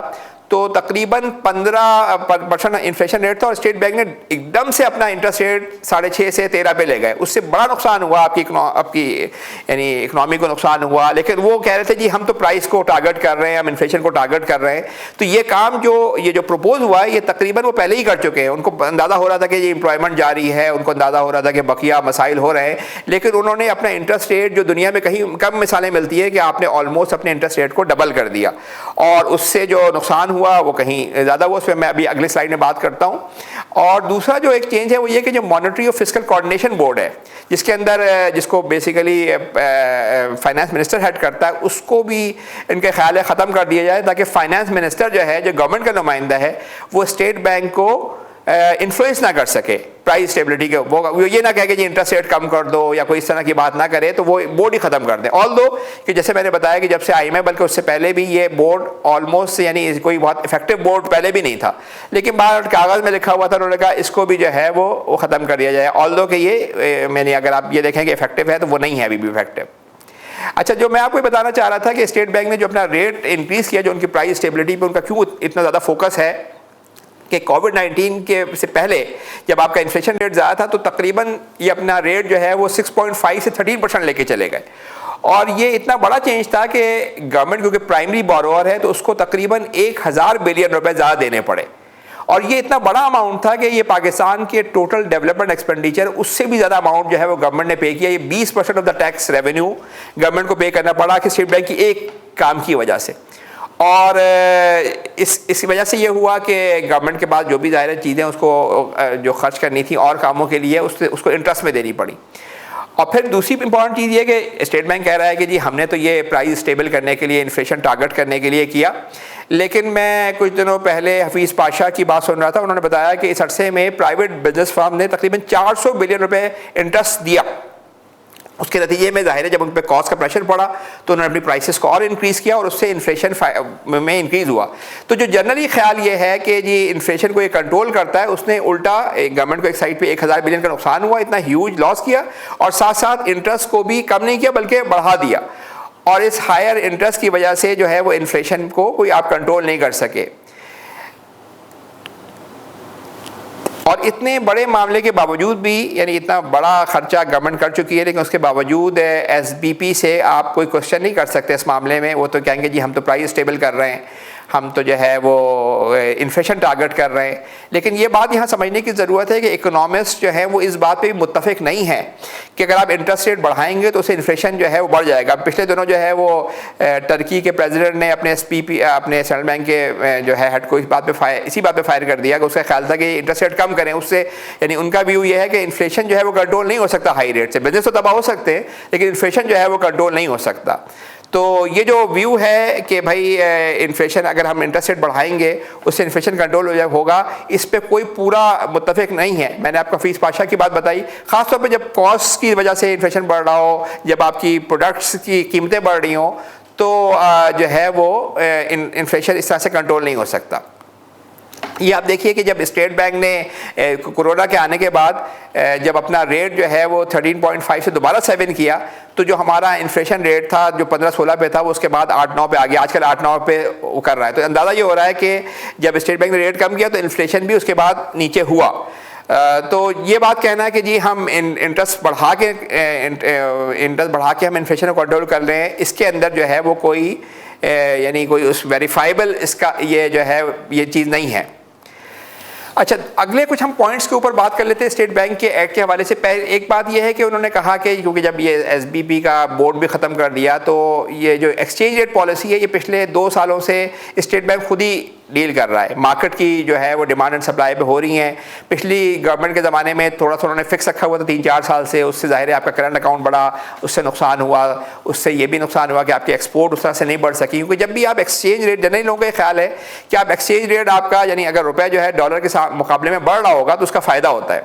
तो तकरीबन 15% इन्फ्लेशन रेट था और स्टेट बैंक ने एकदम से अपना इंटरेस्ट रेट 6.5 से 13 पे ले गए। उससे बड़ा नुकसान हुआ, आपकी यानी इकनॉमी को नुकसान हुआ। लेकिन वो कह रहे थे जी हम तो प्राइस को टारगेट कर रहे हैं, हम इन्फ्लेशन को टारगेट कर रहे हैं। तो ये काम ये जो प्रपोज हुआ है ये तकरीबन वो पहले ही कर चुके हैं। उनको अंदाज़ा हो रहा था कि ये एम्प्लॉयमेंट जारी है, उनको अंदाज़ा हो रहा था कि बकिया मसाइल हो रहे हैं, लेकिन उन्होंने अपना इंटरेस्ट रेट जो दुनिया में कहीं कम मिसालें मिलती है कि आपने ऑलमोस्ट अपने इंटरेस्ट रेट को डबल कर दिया और उससे जो नुकसान हुआ वो कहीं ज़्यादा हुआ। उस पर मैं अभी अगले स्लाइड में बात करता हूँ। और दूसरा जो एक चेंज है वो ये कि जो मॉनेटरी और फिस्कल कोऑर्डिनेशन बोर्ड है जिसके अंदर जिसको बेसिकली फाइनेंस मिनिस्टर हेड करता है, उसको भी इनके ख्याल है ख़त्म कर दिया जाए ताकि फाइनेंस मिनिस्टर जो है, जो गवर्नमेंट का नुमाइंदा है, वो स्टेट बैंक को इन्फ्लुएंस ना कर सके प्राइस स्टेबिलिटी के। वो ये ना कहे कि जी इंटरेस्ट रेट कम कर दो या कोई इस तरह की बात ना करे, तो वो बोर्ड ही ख़त्म कर दें। ऑल दो कि जैसे मैंने बताया कि जब से IMF, बल्कि उससे पहले भी ये बोर्ड ऑलमोस्ट यानी कोई बहुत इफेक्टिव बोर्ड पहले भी नहीं था, लेकिन बाहर कागज़ में लिखा हुआ था, उन्होंने कहा इसको भी जो है वो ख़त्म कर दिया जाए। ऑल दो कि ये मैंने अगर आप ये देखें कि इफेक्टिव है तो वो नहीं है अभी भी इफेक्टिव। अच्छा, जो मैं आपको बताना चाह रहा था कि स्टेट बैंक ने जो अपना रेट इंक्रीज़ किया, जो उनकी प्राइस स्टेबिलिटी पर उनका क्यों इतना ज़्यादा फोकस है कि कोविड-19 के से पहले जब आपका इन्फ्लेशन रेट ज़्यादा था तो तकरीबन ये अपना रेट जो है वो 6.5 से 13% लेके चले गए। और ये इतना बड़ा चेंज था कि गवर्नमेंट क्योंकि प्राइमरी बोरोअर है तो उसको तकरीबन 1000 बिलियन रुपए ज़्यादा देने पड़े। और ये इतना बड़ा अमाउंट था कि ये पाकिस्तान के टोटल डेवलपमेंट एक्सपेंडिचर उससे भी ज़्यादा अमाउंट जो है वो गवर्नमेंट ने पे किया। ये 20% of the tax revenue government को पे करना पड़ा कि स्टेट बैंक की एक काम की वजह से। और इस वजह से ये हुआ कि गवर्नमेंट के पास जो भी ज़ाहिर चीज़ें उसको जो खर्च करनी थी और कामों के लिए उसको इंटरेस्ट में देनी पड़ी। और फिर दूसरी इंपॉर्टेंट चीज़ ये कि स्टेट बैंक कह रहा है कि जी हमने तो ये प्राइस स्टेबल करने के लिए, इन्फ्लेशन टारगेट करने के लिए किया, लेकिन मैं कुछ दिनों पहले हफीज़ पाशा की बात सुन रहा था। उन्होंने बताया कि इस अरसे में प्राइवेट बिजनेस फर्म ने तकरीबन 400 बिलियन रुपए इंटरेस्ट दिया। उसके नतीजे में ज़ाहिर है जब उन पर कॉस्ट का प्रेशर पड़ा तो उन्होंने अपनी प्राइसेस को और इंक्रीज़ किया और उससे इन्फ्लेशन में इंक्रीज़ हुआ। तो जो जनरली ख्याल ये है कि जी इन्फ्लेशन को ये कंट्रोल करता है, उसने उल्टा गवर्नमेंट को एक साइड पे 1000 बिलियन का नुकसान हुआ, इतना ह्यूज लॉस किया और साथ साथ इंटरेस्ट को भी कम नहीं किया बल्कि बढ़ा दिया। और इस हायर इंटरेस्ट की वजह से जो है वो इन्फ्लेशन को कोई आप कंट्रोल नहीं कर सके। और इतने बड़े मामले के बावजूद भी, यानी इतना बड़ा खर्चा गवर्नमेंट कर चुकी है, लेकिन उसके बावजूद एसबीपी से आप कोई क्वेश्चन नहीं कर सकते इस मामले में। वो तो कहेंगे जी हम तो प्राइस स्टेबल कर रहे हैं, हम तो जो है वो इन्फ्लेशन टारगेट कर रहे हैं। लेकिन ये बात यहाँ समझने की ज़रूरत है कि इकोनॉमिस्ट जो है वो इस बात पे भी मुत्तफिक नहीं है कि अगर आप इंटरेस्ट रेट बढ़ाएंगे तो उससे इन्फ्लेशन जो है वो बढ़ जाएगा। पिछले दिनों जो है वो टर्की के प्रेसिडेंट ने अपने एसपीपी अपने सेंट्रल बैंक के जो है हेड को इसी बात पे फायर कर दिया कि उसका ख्याल था कि इंटरेस्ट रेट कम करें, उससे यानी उनका व्यू ये है कि इन्फ्लेशन जो है वो कंट्रोल नहीं हो सकता हाई रेट से। बिजनेस तो तबाह हो सकते हैं लेकिन इन्फ्लेशन जो है वो कंट्रोल नहीं हो सकता। तो ये जो व्यू है कि भाई इन्फ्लेशन अगर हम इंटरेस्ट रेट बढ़ाएंगे उससे इन्फ्लेशन कंट्रोल होगा, इस पे कोई पूरा मुत्तफिक नहीं है। मैंने आपको हफीज़ पाशा की बात बताई, ख़ासतौर पे जब कॉस्ट की वजह से इन्फ्लेशन बढ़ रहा हो, जब आपकी प्रोडक्ट्स की कीमतें बढ़ रही हों, तो जो है वो इन्फ्लेशन इस तरह से कंट्रोल नहीं हो सकता। ये आप देखिए कि जब स्टेट बैंक ने कोरोना के आने के बाद जब अपना रेट जो है वो 13.5 से दोबारा 7 किया, तो जो हमारा इन्फ्लेशन रेट था जो 15-16 पे था वो उसके बाद 8-9 पे आ गया, आजकल 8-9 पे वो कर रहा है। तो अंदाज़ा ये हो रहा है कि जब स्टेट बैंक ने रेट कम किया तो इन्फ्लेशन भी उसके बाद नीचे हुआ। तो ये बात कहना है कि जी हम इंटरेस्ट बढ़ा के हम इन्फ्लेशन को कंट्रोल कर रहे हैं, इसके अंदर जो है वो कोई यानी कोई उस वेरीफाइबल इसका ये जो है ये चीज़ नहीं है। अच्छा, अगले कुछ हम पॉइंट्स के ऊपर बात कर लेते हैं स्टेट बैंक के एक्ट के हवाले से। पहले एक बात यह है कि उन्होंने कहा कि क्योंकि जब ये एसबीपी का बोर्ड भी ख़त्म कर दिया तो ये जो एक्सचेंज रेट पॉलिसी है ये पिछले 2 सालों से स्टेट बैंक खुद ही डील कर रहा है। मार्केट की जो है वो डिमांड एंड सप्लाई पे हो रही हैं। पिछली गवर्नमेंट के ज़माने में थोड़ा सा उन्होंने फिक्स रखा हुआ था 3-4 साल से, उससे ज़ाहिर है आपका करंट अकाउंट बढ़ा, उससे नुकसान हुआ। उससे ये भी नुकसान हुआ कि आपकी एक्सपोर्ट उस तरह से नहीं बढ़ सकी, क्योंकि जब भी आप एक्सचेंज रेट, जनरली लोगों का ख्याल है कि आप एक्सचेंज रेट आपका यानी अगर रुपया जो है डॉलर के मुकाबले में बढ़ रहा होगा तो उसका फ़ायदा होता है।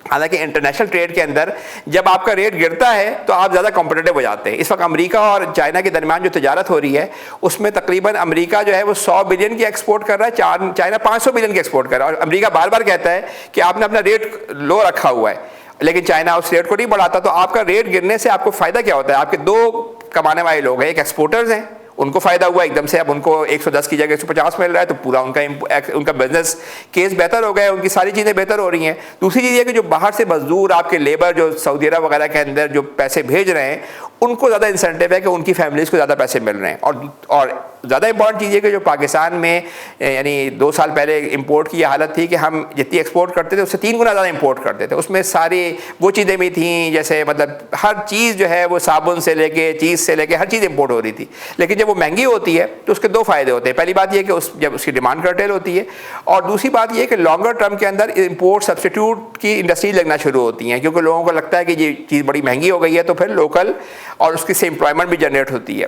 हालांकि इंटरनेशनल ट्रेड के अंदर जब आपका रेट गिरता है तो आप ज़्यादा कॉम्पिटिटिव हो जाते हैं। इस वक्त अमेरिका और चाइना के दरमियान जो तिजारत हो रही है उसमें तकरीबन अमेरिका जो है वो 100 बिलियन की एक्सपोर्ट कर रहा है, चाइना 500 बिलियन की एक्सपोर्ट कर रहा है। और अमेरिका बार बार कहता है कि आपने अपना रेट लो रखा हुआ है, लेकिन चाइना उस रेट को नहीं बढ़ाता। तो आपका रेट गिरने से आपको फ़ायदा क्या होता है? आपके 2 कमाने वाले लोग हैं, एक एक्सपोर्टर्स हैं, उनको फ़ायदा हुआ एकदम से, अब उनको 110 की जगह 150 मिल रहा है, तो पूरा उनका बिजनेस केस बेहतर हो गया, उनकी सारी चीज़ें बेहतर हो रही हैं। दूसरी चीज़ ये कि जो बाहर से मजदूर आपके लेबर जो सऊदी अरब वगैरह के अंदर जो पैसे भेज रहे हैं उनको ज़्यादा इंसेंटिव है कि उनकी फैमिलीज़ को ज़्यादा पैसे मिल रहे हैं। और ज़्यादा इंपॉर्टेंट चीज़ है कि जो पाकिस्तान में यानी 2 साल पहले इंपोर्ट की हालत थी कि हम जितनी एक्सपोर्ट करते थे उससे 3 गुना ज़्यादा इंपोर्ट करते थे। उसमें सारी वो चीज़ें भी थी, जैसे मतलब हर चीज़ जो है वो साबुन से लेके चीज़ से लेके हर चीज़ इंपोर्ट हो रही थी। लेकिन जब वो महंगी होती है तो उसके 2 फ़ायदे होते हैं। पहली बात यह कि जब उसकी डिमांड कर्टेल होती है, और दूसरी बात यह कि लॉन्गर टर्म के अंदर इंपोर्ट सब्सटीट्यूट की इंडस्ट्री लगना शुरू होती हैं, क्योंकि लोगों को लगता है कि ये चीज़ बड़ी महंगी हो गई है तो फिर लोकल और उसकी से एम्प्लॉयमेंट भी जनरेट होती है।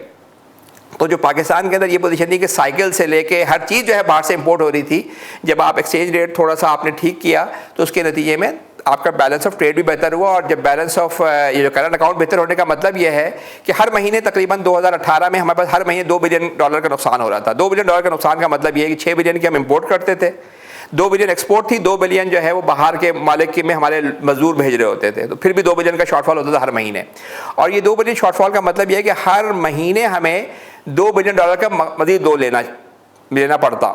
तो जो पाकिस्तान के अंदर ये पोजीशन थी कि साइकिल से लेके हर चीज़ जो है बाहर से इंपोर्ट हो रही थी, जब आप एक्सचेंज रेट थोड़ा सा आपने ठीक किया तो उसके नतीजे में आपका बैलेंस ऑफ ट्रेड भी बेहतर हुआ। और जब बैलेंस ऑफ ये जो करंट अकाउंट बेहतर होने का मतलब ये है कि हर महीने तकरीबन 2018 में हमारे पास हर महीने $2 बिलियन का नुकसान हो रहा था। $2 बिलियन का नुकसान का मतलब ये है कि 6 बिलियन की हम इंपोर्ट करते थे, 2 बिलियन एक्सपोर्ट थी, 2 बिलियन जो है वो बाहर के मालिक में हमारे मजदूर भेज रहे होते थे, तो फिर भी $2 बिलियन का शॉर्टफॉल होता था हर महीने। और ये 2 बिलियन शॉर्टफॉल का मतलब ये है कि हर महीने हमें $2 बिलियन का मज़ीद लेना पड़ता।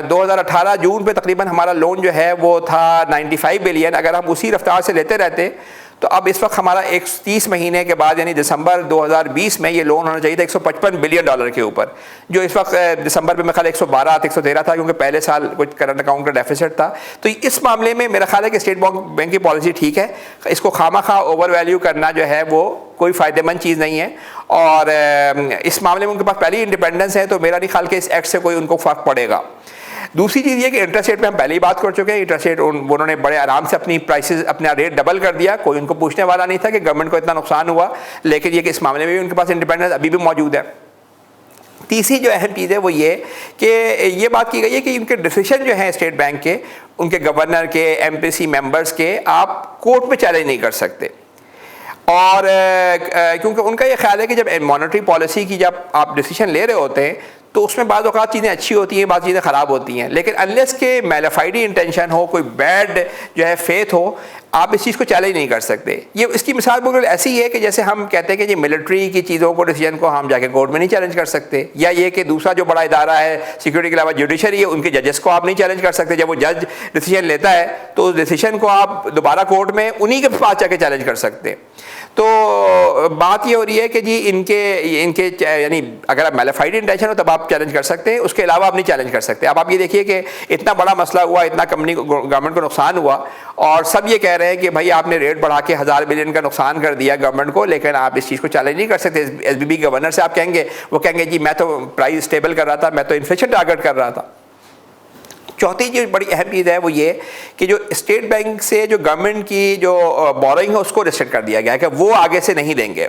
2018 जून पे तकरीबन हमारा लोन जो है वो था 95 बिलियन। अगर हम उसी रफ्तार से लेते रहते तो अब इस वक्त हमारा 30 महीने के बाद यानी दिसंबर 2020 में ये लोन होना चाहिए था $155 बिलियन के ऊपर, जो इस वक्त दिसंबर में मेरा ख्याल 112-113 था, क्योंकि पहले साल कुछ करंट अकाउंट का डेफिसिट था। तो इस मामले में मेरा ख्याल है कि स्टेट बैंक की पॉलिसी ठीक है, इसको खामा ओवर वैल्यू करना जो है वो कोई फ़ायदेमंद चीज़ नहीं है। और इस मामले में उनके पास पहली इंडिपेंडेंस है, तो मेरा नहीं ख्याल कि इस एक्ट से कोई उनको फ़र्क पड़ेगा। दूसरी चीज़ ये कि इंटरेस्ट रेट पे हम पहले ही बात कर चुके हैं। इंटरेस्ट रेट उन्होंने बड़े आराम से अपनी प्राइसेस अपना रेट डबल कर दिया, कोई उनको पूछने वाला नहीं था कि गवर्नमेंट को इतना नुकसान हुआ, लेकिन ये कि इस मामले में भी उनके पास इंडिपेंडेंस अभी भी मौजूद है। तीसरी जो अहम चीज़ है वो ये कि ये बात की गई है कि उनके डिसीजन जो है स्टेट बैंक के, उनके गवर्नर के, एमपीसी मेंबर्स के, आप कोर्ट में चैलेंज नहीं कर सकते। और क्योंकि उनका ये ख्याल है कि जब मॉनेटरी पॉलिसी की जब आप डिसीजन ले रहे होते हैं तो उसमें बाद औक़ात चीज़ें अच्छी होती हैं, बाद चीज़ें ख़राब होती हैं, लेकिन अनलेस के मैलिफाइड इंटेंशन हो, कोई बैड जो है फेथ हो, आप इस चीज़ को चैलेंज नहीं कर सकते। ये इसकी मिसाल बिल्कुल ऐसी है कि जैसे हम कहते हैं कि ये मिलिट्री की चीज़ों को, डिसीजन को हम जाके कोर्ट में नहीं चैलेंज कर सकते, या ये कि दूसरा जो बड़ा इदारा है सिक्योरिटी के अलावा जुडिशरी है, उनके जजेस को आप नहीं चैलेंज कर सकते। जब वो जज डिसीजन लेता है तो उस डिसीजन को आप दोबारा कोर्ट में उन्हीं के पास जाके चैलेंज कर सकते हैं। तो बात ये हो रही है कि जी इनके यानी अगर आप मैलिफाइड इंटेंशन हो तब आप चैलेंज कर सकते हैं, उसके अलावा आप नहीं चैलेंज कर सकते। अब आप ये देखिए कि इतना बड़ा मसला हुआ, इतना कंपनी को, गवर्नमेंट को नुकसान हुआ, और सब ये कह रहे हैं कि भाई आपने रेट बढ़ा के 1000 बिलियन का नुकसान कर दिया गवर्नमेंट को, लेकिन आप इस चीज़ को चैलेंज नहीं कर सकते। एसबीबी गवर्नर से आप कहेंगे, वो कहेंगे जी मैं तो प्राइस स्टेबल कर रहा था, मैं तो इन्फ्लेशन टारगेट कर रहा था। चौथी जो बड़ी अहम चीज़ है वो ये कि जो स्टेट बैंक से जो गवर्नमेंट की जो बोरोइंग है उसको रिस्ट्रिक्ट कर दिया गया है कि वो आगे से नहीं देंगे।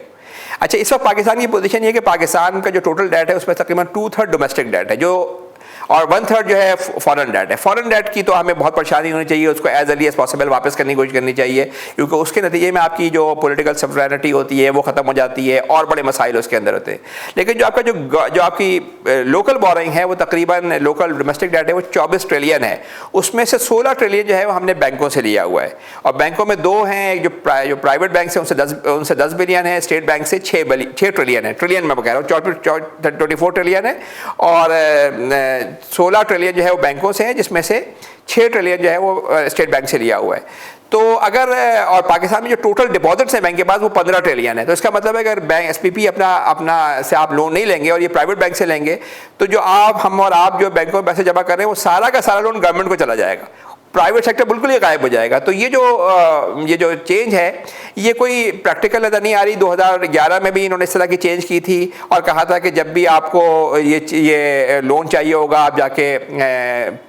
अच्छा, इस वक्त पाकिस्तान की पोजीशन ये है कि पाकिस्तान का जो टोटल डेट है उसमें तकरीबन 2/3 डोमेस्टिक डेट है, जो और 1/3 जो है फॉरेन डेट है। फॉरेन डेट की तो हमें बहुत परेशानी होनी चाहिए, उसको एज अर्ली एज पॉसिबल वापस करने की कोशिश करनी चाहिए, क्योंकि उसके नतीजे में आपकी जो पॉलिटिकल सॉवरेनिटी होती है वो ख़त्म हो जाती है और बड़े मसाइल उसके अंदर होते हैं। लेकिन जो आपका जो आपकी लोकल बोरोइंग है वो तकरीबन लोकल डोमेस्टिक डेट है वो 24 ट्रिलियन है, उसमें से 16 ट्रिलियन जो है वो हमने बैंकों से लिया हुआ है, और बैंकों में दो हैं, एक जो प्राइवेट बैंक है उनसे 10 बिलियन है, स्टेट बैंक से 6 ट्रिलियन है, ट्रिलियन में कह रहा हूँ, 24 ट्रिलियन है, और 16 ट्रिलियन जो है वो बैंकों से है, जिसमें से 6 ट्रिलियन जो है वो स्टेट बैंक से लिया हुआ है। तो अगर और पाकिस्तान में जो टोटल डिपॉजिट्स हैं बैंक के पास वो 15 ट्रिलियन है, तो इसका मतलब है अगर बैंक एसपीपी अपना से आप लोन नहीं लेंगे और ये प्राइवेट बैंक से लेंगे तो जो हम और आप जो बैंकों में पैसे जमा कर रहे हैं वो सारा का सारा लोन गवर्नमेंट को चला जाएगा, प्राइवेट सेक्टर बिल्कुल ही गायब हो जाएगा। तो ये जो चेंज है ये कोई प्रैक्टिकल नज़र नहीं आ रही। 2011 में भी इन्होंने इस तरह की चेंज की थी और कहा था कि जब भी आपको ये लोन चाहिए होगा आप जाके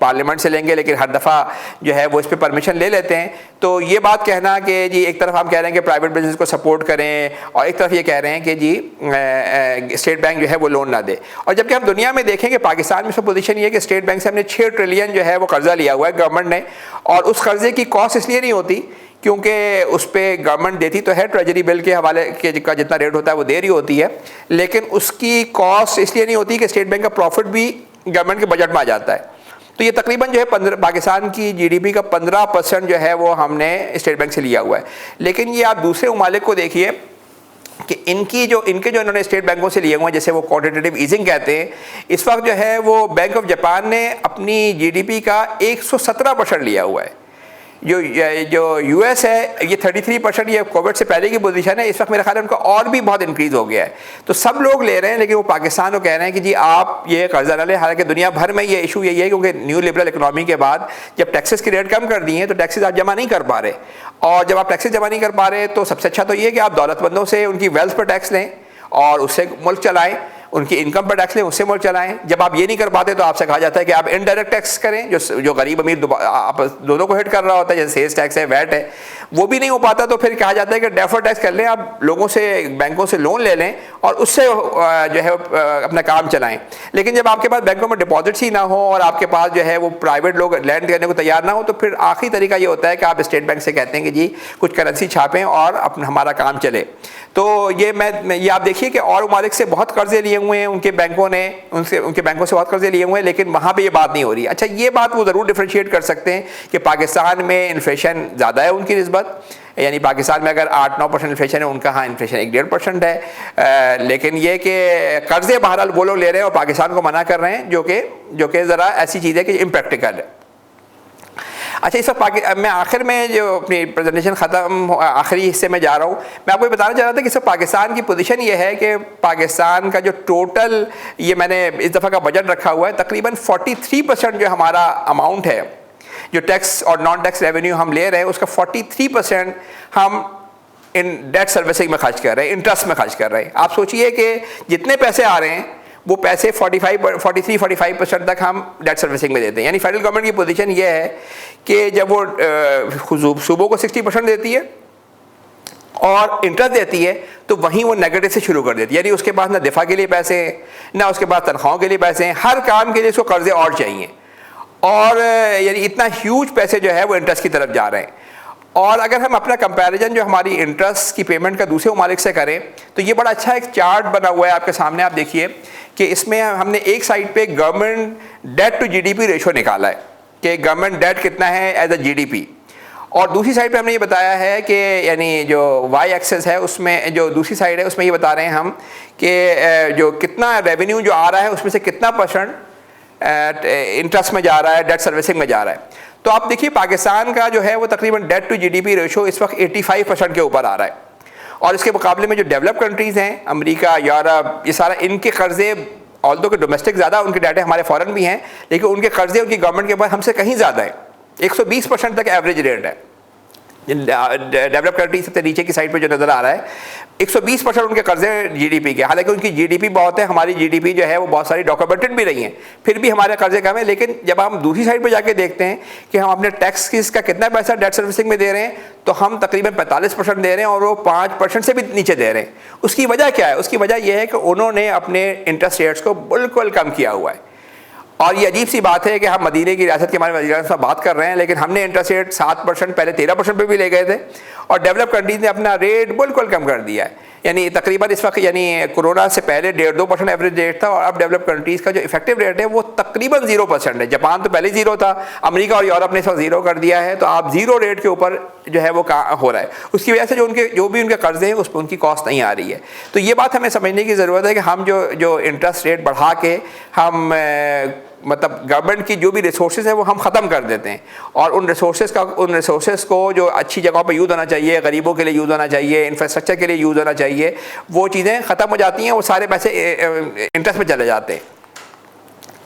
पार्लियामेंट से लेंगे, लेकिन हर दफ़ा जो है वो इस पर परमिशन ले लेते हैं। तो ये बात कहना कि जी एक तरफ हम कह रहे हैं कि प्राइवेट बिजनेस को सपोर्ट करें और एक तरफ ये कह रहे हैं कि जी स्टेट बैंक जो है वो लोन ना दे, और जबकि हम दुनिया में देखें कि पाकिस्तान में सब पोजीशन ये है कि स्टेट बैंक से हमने 6 ट्रिलियन जो है वो कर्जा लिया हुआ है गवर्नमेंट ने, और उस कर्जे की कॉस्ट इसलिए नहीं होती क्योंकि उस पर गवर्नमेंट देती तो है ट्रेजरी बिल के हवाले के का जितना रेट होता है वो दे रही होती है, लेकिन उसकी कॉस्ट इसलिए नहीं होती कि स्टेट बैंक का प्रॉफिट भी गवर्नमेंट के बजट में आ जाता है। तो ये तकरीबन जो है पाकिस्तान की जीडीपी का 15% जो है वो हमने स्टेट बैंक से लिया हुआ है। लेकिन ये आप दूसरे ममालिक को देखिए कि इनके जो इन्होंने स्टेट बैंकों से लिए हुए हैं, जैसे वो क्वांटिटेटिव ईजिंग कहते हैं, इस वक्त जो है वो बैंक ऑफ जापान ने अपनी जीडीपी का 117% लिया हुआ है। जो यूएस है ये 33%, ये कोविड से पहले की पोजीशन है, इस वक्त मेरा ख्याल है उनका और भी बहुत इंक्रीज़ हो गया है। तो सब लोग ले रहे हैं, लेकिन वो पाकिस्तान को कह रहे हैं कि जी आप ये कर्जा न लें। हालांकि दुनिया भर में ये इशू यही है क्योंकि न्यू लिबरल इकोनॉमी के बाद जब टैक्सेस की रेट कम कर दी हैं तो टैक्सेस आप जमा नहीं कर पा रहे, और जब आप टैक्सेस जमा नहीं कर पा रहे तो सबसे अच्छा तो ये है कि आप दौलतमंदों से उनकी वेल्थ पर टैक्स लें और उससे मुल्क चलाएं, उनकी इनकम पर टैक्स लें, उससे मुल्क चलाएं। जब आप ये नहीं कर पाते तो आपसे कहा जाता है कि आप इनडायरेक्ट टैक्स करें, जो गरीब अमीर आप दोनों को हिट कर रहा होता है, जैसे सेल्स टैक्स है, वैट है, वो भी नहीं हो पाता तो फिर कहा जाता है कि डेफर्ड टैक्स कर लें, आप लोगों से बैंकों से लोन ले लें और उससे जो है अपना काम चलाएं। लेकिन जब आपके पास बैंकों में डिपॉजिट्स ही ना हो और आपके पास जो है वो प्राइवेट लोग लैंड करने को तैयार ना हो, तो फिर आखिरी तरीका ये होता है कि आप स्टेट बैंक से कहते हैं कि जी कुछ करेंसी छापें और अपना हमारा काम चले। तो ये आप देखिए कि और ममालिक से बहुत कर्जे लिए हुए हैं उनके बैंकों से बहुत कर्जे लिए हुए हैं, लेकिन वहाँ पे ये बात नहीं हो रही। अच्छा, ये बात वो ज़रूर डिफ्रेंशिएट कर सकते हैं कि पाकिस्तान में इन्फ्लेशन ज़्यादा है उनकी निस्बत, यानी पाकिस्तान में अगर 8-9% इन्फ्लेशन है, उनका हाँ इन्फ्लेशन 1-1.5% है, लेकिन ये कि कर्जे बहरहाल वो लोग ले रहे हैं और पाकिस्तान को मना कर रहे हैं, जो कि ज़रा ऐसी चीज़ है कि इम्प्रैक्टिकल है। अच्छा, इस वक्त मैं आखिर में जो अपनी प्रेजेंटेशन ख़त्म आखिरी हिस्से में जा रहा हूँ, मैं आपको बताना चाह रहा था कि सब पाकिस्तान की पोजीशन ये है कि पाकिस्तान का जो टोटल ये मैंने इस दफ़ा का बजट रखा हुआ है, तकरीबन 43% जो हमारा अमाउंट है जो टैक्स और नॉन टैक्स रेवेन्यू हम ले रहे हैं उसका 43% हम इन डेट सर्विसिंग में खर्च कर रहे हैं, इंटरेस्ट में खर्च कर रहे हैं। आप सोचिए कि जितने पैसे आ रहे हैं वो पैसे 43-45% तक हम डेट सर्विसिंग में देते हैं। यानी फेडरल गवर्नमेंट की पोजीशन ये है कि जब वो सूबों को 60% देती है और इंटरेस्ट देती है तो वहीं वो नेगेटिव से शुरू कर देती है। यानी उसके पास ना दिफा के लिए पैसे हैं, ना उसके पास तनख्वाहों के लिए पैसे हैं, हर काम के लिए उसको कर्जे और चाहिए, और यानी इतना ह्यूज पैसे जो है वो इंटरेस्ट की तरफ जा रहे हैं। और अगर हम अपना कंपैरिजन जो हमारी इंटरेस्ट की पेमेंट का दूसरे ममालिक से करें तो ये बड़ा अच्छा एक चार्ट बना हुआ है आपके सामने, आप देखिए कि इसमें हमने एक साइड पे government debt to GDP ratio निकाला है कि गवर्नमेंट डेट कितना है एज अ जीडीपी, और दूसरी साइड पे हमने ये बताया है कि यानी जो वाई एक्सेस है उसमें, जो दूसरी साइड है उसमें ये बता रहे हैं हम कि जो कितना रेवेन्यू जो आ रहा है उसमें से कितना परसेंट इंटरेस्ट में जा रहा है, डेट सर्विसिंग में जा रहा है। तो आप देखिए पाकिस्तान का जो है वो तकरीबन डेट टू जीडीपी रेशो इस वक्त 85% के ऊपर आ रहा है, और इसके मुकाबले में जो डेवलप कंट्रीज़ हैं, अमेरिका, यूरोप, ये सारा इनके कर्जे ऑल्दो के डोमेस्टिक ज़्यादा उनके डेट है, हमारे फॉरेन भी हैं, लेकिन उनके कर्जे उनकी गवर्नमेंट के पास हमसे कहीं ज़्यादा है। 120% तक एवरेज रेट है। डेवलप कंट्री सबसे नीचे की साइड पे जो नज़र आ रहा है 120% उनके कर्जे जीडीपी के, हालांकि उनकी जीडीपी बहुत है, हमारी जीडीपी जो है वो बहुत सारी डॉक्यूमेंटेड भी रही है, फिर भी हमारे कर्जे कम है। लेकिन जब हम दूसरी साइड पे जाके देखते हैं कि हम अपने टैक्स का कितना पैसा डेट सर्विसिंग में दे रहे हैं, तो हम तकरीबन 45% दे रहे हैं और वो 5% से भी नीचे दे रहे हैं। उसकी वजह क्या है? उसकी वजह यह है कि उन्होंने अपने इंटरेस्ट रेट्स को बिल्कुल कम किया हुआ है। और ये अजीब सी बात है कि हम मदीने की रियासत के हमारे वज़ीर से बात कर रहे हैं, लेकिन हमने इंटरेस्ट रेट 7%, पहले 13% पे भी ले गए थे, और डेवलप कंट्रीज ने अपना रेट बिल्कुल कम कर दिया है। यानी तकरीबन इस वक्त यानी कोरोना से पहले 1.5-2% एवरेज रेट था, और अब डेवलप कंट्रीज़ का जो इफेक्टिव रेट है वो तकरीबन 0% है। जापान तो पहले 0 था, अमेरिका और यूरोप ने इस वक्त 0 कर दिया है, तो आप 0 रेट के ऊपर जो है वो हो रहा है। उसकी वजह से जो भी उनके कर्जे हैं उस पर उनकी कॉस्ट नहीं आ रही है। तो ये बात हमें समझने की ज़रूरत है कि हम जो इंटरेस्ट रेट बढ़ा के हम मतलब गवर्नमेंट की जो भी रिसोर्सेज है वो हम ख़त्म कर देते हैं, और उन रिसोर्सेज को जो अच्छी जगहों पर यूज़ होना चाहिए, गरीबों के लिए यूज़ होना चाहिए, इंफ्रास्ट्रक्चर के लिए यूज़ होना चाहिए, वो चीज़ें ख़त्म हो जाती हैं, वो सारे पैसे इंटरेस्ट में चले जाते हैं।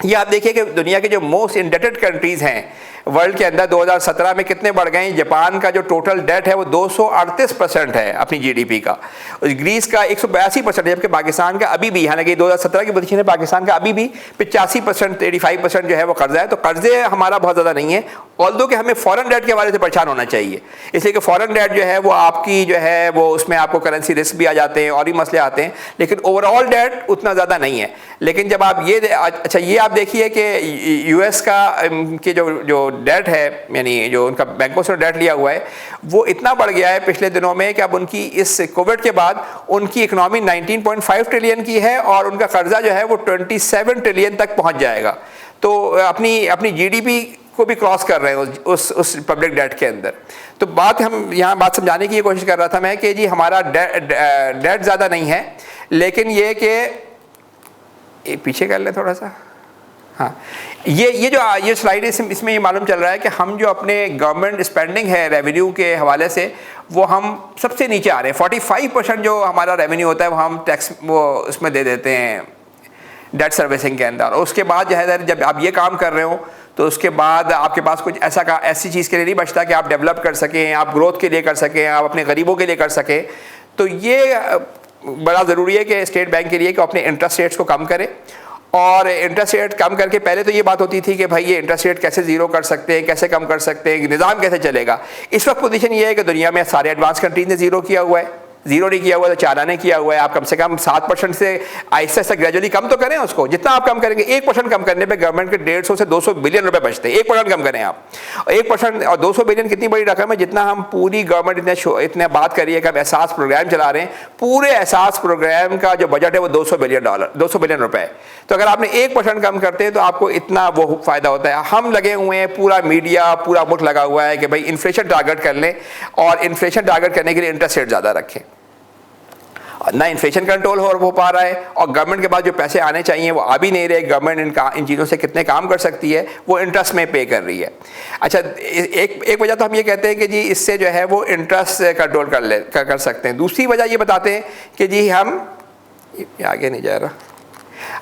ये आप देखिए कि दुनिया के जो मोस्ट इंडेटेड कंट्रीज़ हैं वर्ल्ड के अंदर 2017 में कितने बढ़ गए। जापान का जो टोटल डेट है वो 238% है अपनी जीडीपी का, ग्रीस का 182% है, जबकि पाकिस्तान का अभी भी, हालांकि 2017 की पोजीशन है, पाकिस्तान का अभी भी 85%, 85% जो है वो कर्जा है। तो कर्जे हमारा बहुत ज़्यादा नहीं है, ऑल्दो कि हमें फॉरेन डेट के हवाले से परेशान होना चाहिए, इसलिए कि फॉरेन डेट जो है वो आपकी जो है वो उसमें आपको करेंसी रिस्क भी आ जाते हैं और भी मसले आते हैं, लेकिन ओवरऑल डेट उतना ज़्यादा नहीं है। लेकिन जब आप ये आप देखिए कि यूएस का के जो डेट है, यानी जो उनका बैंकों से डेट लिया हुआ है, वो इतना बढ़ गया है पिछले दिनों में कि अब उनकी इस कोविड के बाद उनकी इकनॉमी 19.5 ट्रिलियन की है, और उनका कर्जा जो है वो 27 ट्रिलियन तक पहुंच जाएगा। तो अपनी जीडीपी को भी क्रॉस कर रहे हैं उस पब्लिक डेट के अंदर। तो हम यहाँ बात समझाने की ये कोशिश कर रहा था मैं कि जी हमारा डेट ज़्यादा नहीं है, लेकिन ये कि पीछे कर लें थोड़ा सा, हाँ, ये स्लाइड इसमें ये मालूम चल रहा है कि हम जो अपने गवर्नमेंट स्पेंडिंग है रेवेन्यू के हवाले से वो हम सबसे नीचे आ रहे हैं। 45% जो हमारा रेवेन्यू होता है वो हम टैक्स वो उसमें दे देते हैं डेट सर्विसिंग के अंदर, और उसके बाद जो है जब आप ये काम कर रहे हो तो उसके बाद आपके पास कुछ ऐसी चीज़ के लिए नहीं बचता कि आप डेवलप कर सकें, आप ग्रोथ के लिए कर सकें, आप अपने गरीबों के लिए कर सकें। तो ये बड़ा ज़रूरी है कि स्टेट बैंक के लिए कि अपने इंटरेस्ट रेट्स को कम करें, और इंटरेस्ट रेट कम करके, पहले तो ये बात होती थी कि भाई ये इंटरेस्ट रेट कैसे ज़ीरो कर सकते हैं, कैसे कम कर सकते हैं, निज़ाम कैसे चलेगा। इस वक्त पोजीशन ये है कि दुनिया में सारे एडवांस कंट्रीज ने ज़ीरो किया हुआ है, ज़ीरो नहीं किया हुआ तो चाइना ने किया हुआ है। आप कम से कम 7% से आहिस्ता आहिस्ता ग्रेजुअली कम तो करें उसको, जितना आप कम करेंगे 1% कम करने पे गवर्नमेंट के 150 से 200 बिलियन रुपए बचते हैं। 1% कम करें आप, 1% और 200 बिलियन कितनी बड़ी रकम है, जितना हम पूरी गवर्नमेंट इतने बात करिए कि हम एहसास प्रोग्राम चला रहे हैं, पूरे एहसास प्रोग्राम का जो बजट है वो $200 बिलियन रुपए। तो अगर आपने 1% कम करते हैं तो आपको इतना वो फ़ायदा होता है। हम लगे हुए हैं, पूरा मीडिया पूरा मुल्क लगा हुआ है कि भाई इन्फ्लेशन टारगेट कर लें, और इन्फ्लेशन टारगेट करने के लिए इंटरेस्ट रेट ज़्यादा रखें। ना इन्फ्लेशन कंट्रोल हो पा रहा है, और गवर्नमेंट के पास जो पैसे आने चाहिए वो आ भी नहीं रहे। गवर्नमेंट इन चीज़ों से कितने काम कर सकती है वो इंटरेस्ट में पे कर रही है। अच्छा, एक वजह तो हम ये कहते हैं कि जी इससे जो है वो इंटरेस्ट कंट्रोल कर सकते हैं। दूसरी वजह ये बताते हैं कि जी हम आगे नहीं जा रहा।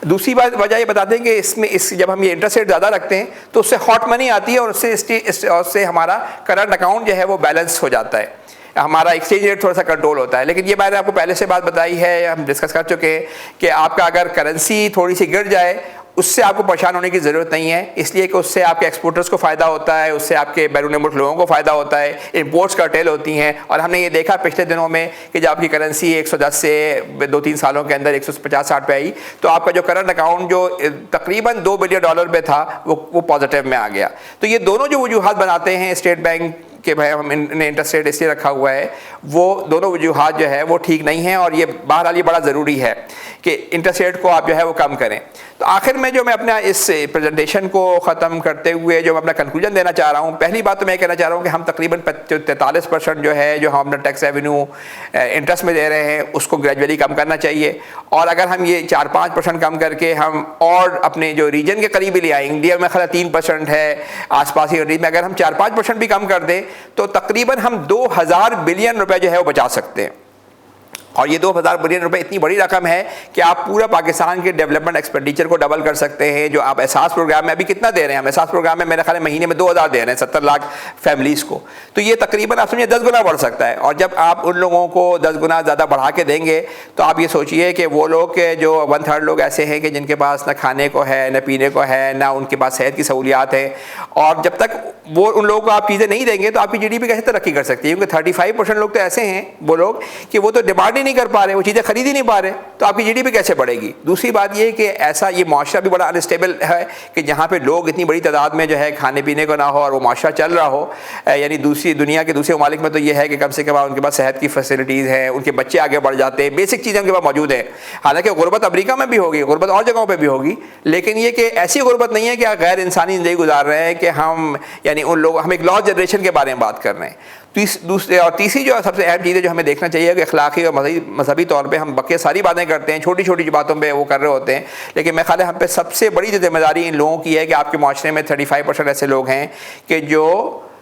दूसरी बात वजह ये बताते हैं कि जब हम ये इंटरेस्ट रेट ज़्यादा रखते हैं तो उससे हॉट मनी आती है और उससे हमारा करंट अकाउंट जो है वो बैलेंस हो जाता है, हमारा एक्सचेंज रेट थोड़ा सा कंट्रोल होता है। लेकिन ये मैंने आपको पहले से बात बताई है, हम डिस्कस कर चुके हैं कि आपका अगर करेंसी थोड़ी सी गिर जाए उससे आपको परेशान होने की ज़रूरत नहीं है, इसलिए कि उससे आपके एक्सपोर्टर्स को फ़ायदा होता है, उससे आपके बैरून मुल्क लोगों को फ़ायदा होता है, इंपोर्ट्स कर्टेल होती हैं। और हमने ये देखा पिछले दिनों में कि जब आपकी करेंसी 110 से 2-3 सालों के अंदर 150-60 पे आई तो आपका जो करंट अकाउंट जो तकरीबन $2 बिलियन पे था वो पॉजिटिव में आ गया। तो ये दोनों जो वजूहात बनाते हैं स्टेट बैंक कि भाई हमने इंटरेस्ट रेट इसलिए रखा हुआ है, वो दोनों वजूहात जो है वो ठीक नहीं है और ये बहरहाल ये बड़ा ज़रूरी है कि इंटरेस्ट रेट को आप जो है वो कम करें। तो आखिर में जो मैं अपना इस प्रेजेंटेशन को ख़त्म करते हुए जो मैं अपना कंक्लूजन देना चाह रहा हूँ, पहली बात तो मैं कहना चाह रहा हूँ कि हम तकरीबन 43% जो है जो हम अपना टैक्स रेवेन्यू इंटरेस्ट में दे रहे हैं उसको ग्रेजुअली कम करना चाहिए। और अगर हम ये 4-5% कम करके हम और अपने जो रीजन के करीब ही ले आए, इंडिया में ख़ाली 3% है आसपास ही रीजन में, अगर हम 4-5% भी कम कर दें तो तकरीबन हम 2000 बिलियन रुपए जो है वो बचा सकते हैं। और ये 2000 बिलियन रुपए इतनी बड़ी रकम है कि आप पूरा पाकिस्तान के डेवलपमेंट एक्सपेंडिचर को डबल कर सकते हैं। जो आप एहसास प्रोग्राम में अभी कितना दे रहे हैं, हम एहसास प्रोग्राम में मेरे ख्याल महीने में 2000 दे रहे हैं 70 लाख फैमिलीज़ को, तो ये तकरीबन आप समझिए 10 गुना बढ़ सकता है। और जब आप उन लोगों को 10 गुना ज़्यादा बढ़ा के देंगे तो आप ये सोचिए कि वो लोग के जो 1/3 लोग ऐसे हैं कि जिनके पास ना खाने को है, ना पीने को है, ना उनके पास सेहत की सहूलियात है, और जब तक वो उन लोगों को आप चीज़ें नहीं देंगे तो आपकी GDP कैसे तरक्की कर सकती है? क्योंकि 35% लोग तो ऐसे हैं वो लोग कि वो तो डिमांड ही नहीं कर पा रहे, वो चीज़ें खरीद ही नहीं पा रहे, तो आपकी GDP कैसे बढ़ेगी? दूसरी बात ये कि ऐसा ये माशरा भी बड़ा अनस्टेबल है कि जहाँ पे लोग इतनी बड़ी तादाद में जो है खाने पीने को ना हो और वो माशरा चल रहा हो, यानी दूसरी दुनिया के दूसरे ममालिक में तो ये है कि कम से कम उनके पास सेहत की फैसिलिटीज़ हैं, उनके बच्चे आगे बढ़ जाते हैं, बेसिक चीज़ें उनके पास मौजूद हैं। हालांकि गुर्बत अमरीका में भी होगी, गुर्बत और जगहों पर भी होगी, लेकिन ये कि ऐसी गुर्बत नहीं है कि गैर इंसानी ज़िंदगी गुजार रहे हैं कि हम यानी उन लोग, हम एक लॉस्ट जनरेशन के बारे में बात कर रहे हैं। दूसरे और तीसरी जो सबसे अहम चीज़ है जो हमें देखना चाहिए कि अखलाकी और मजहबी तौर पे हम बके सारी बातें करते हैं, छोटी छोटी बातों पे वो कर रहे होते हैं, लेकिन मैं ख्याल है हम पे सबसे बड़ी जिम्मेदारी इन लोगों की है कि आपके माशरे में 35% ऐसे लोग हैं कि जो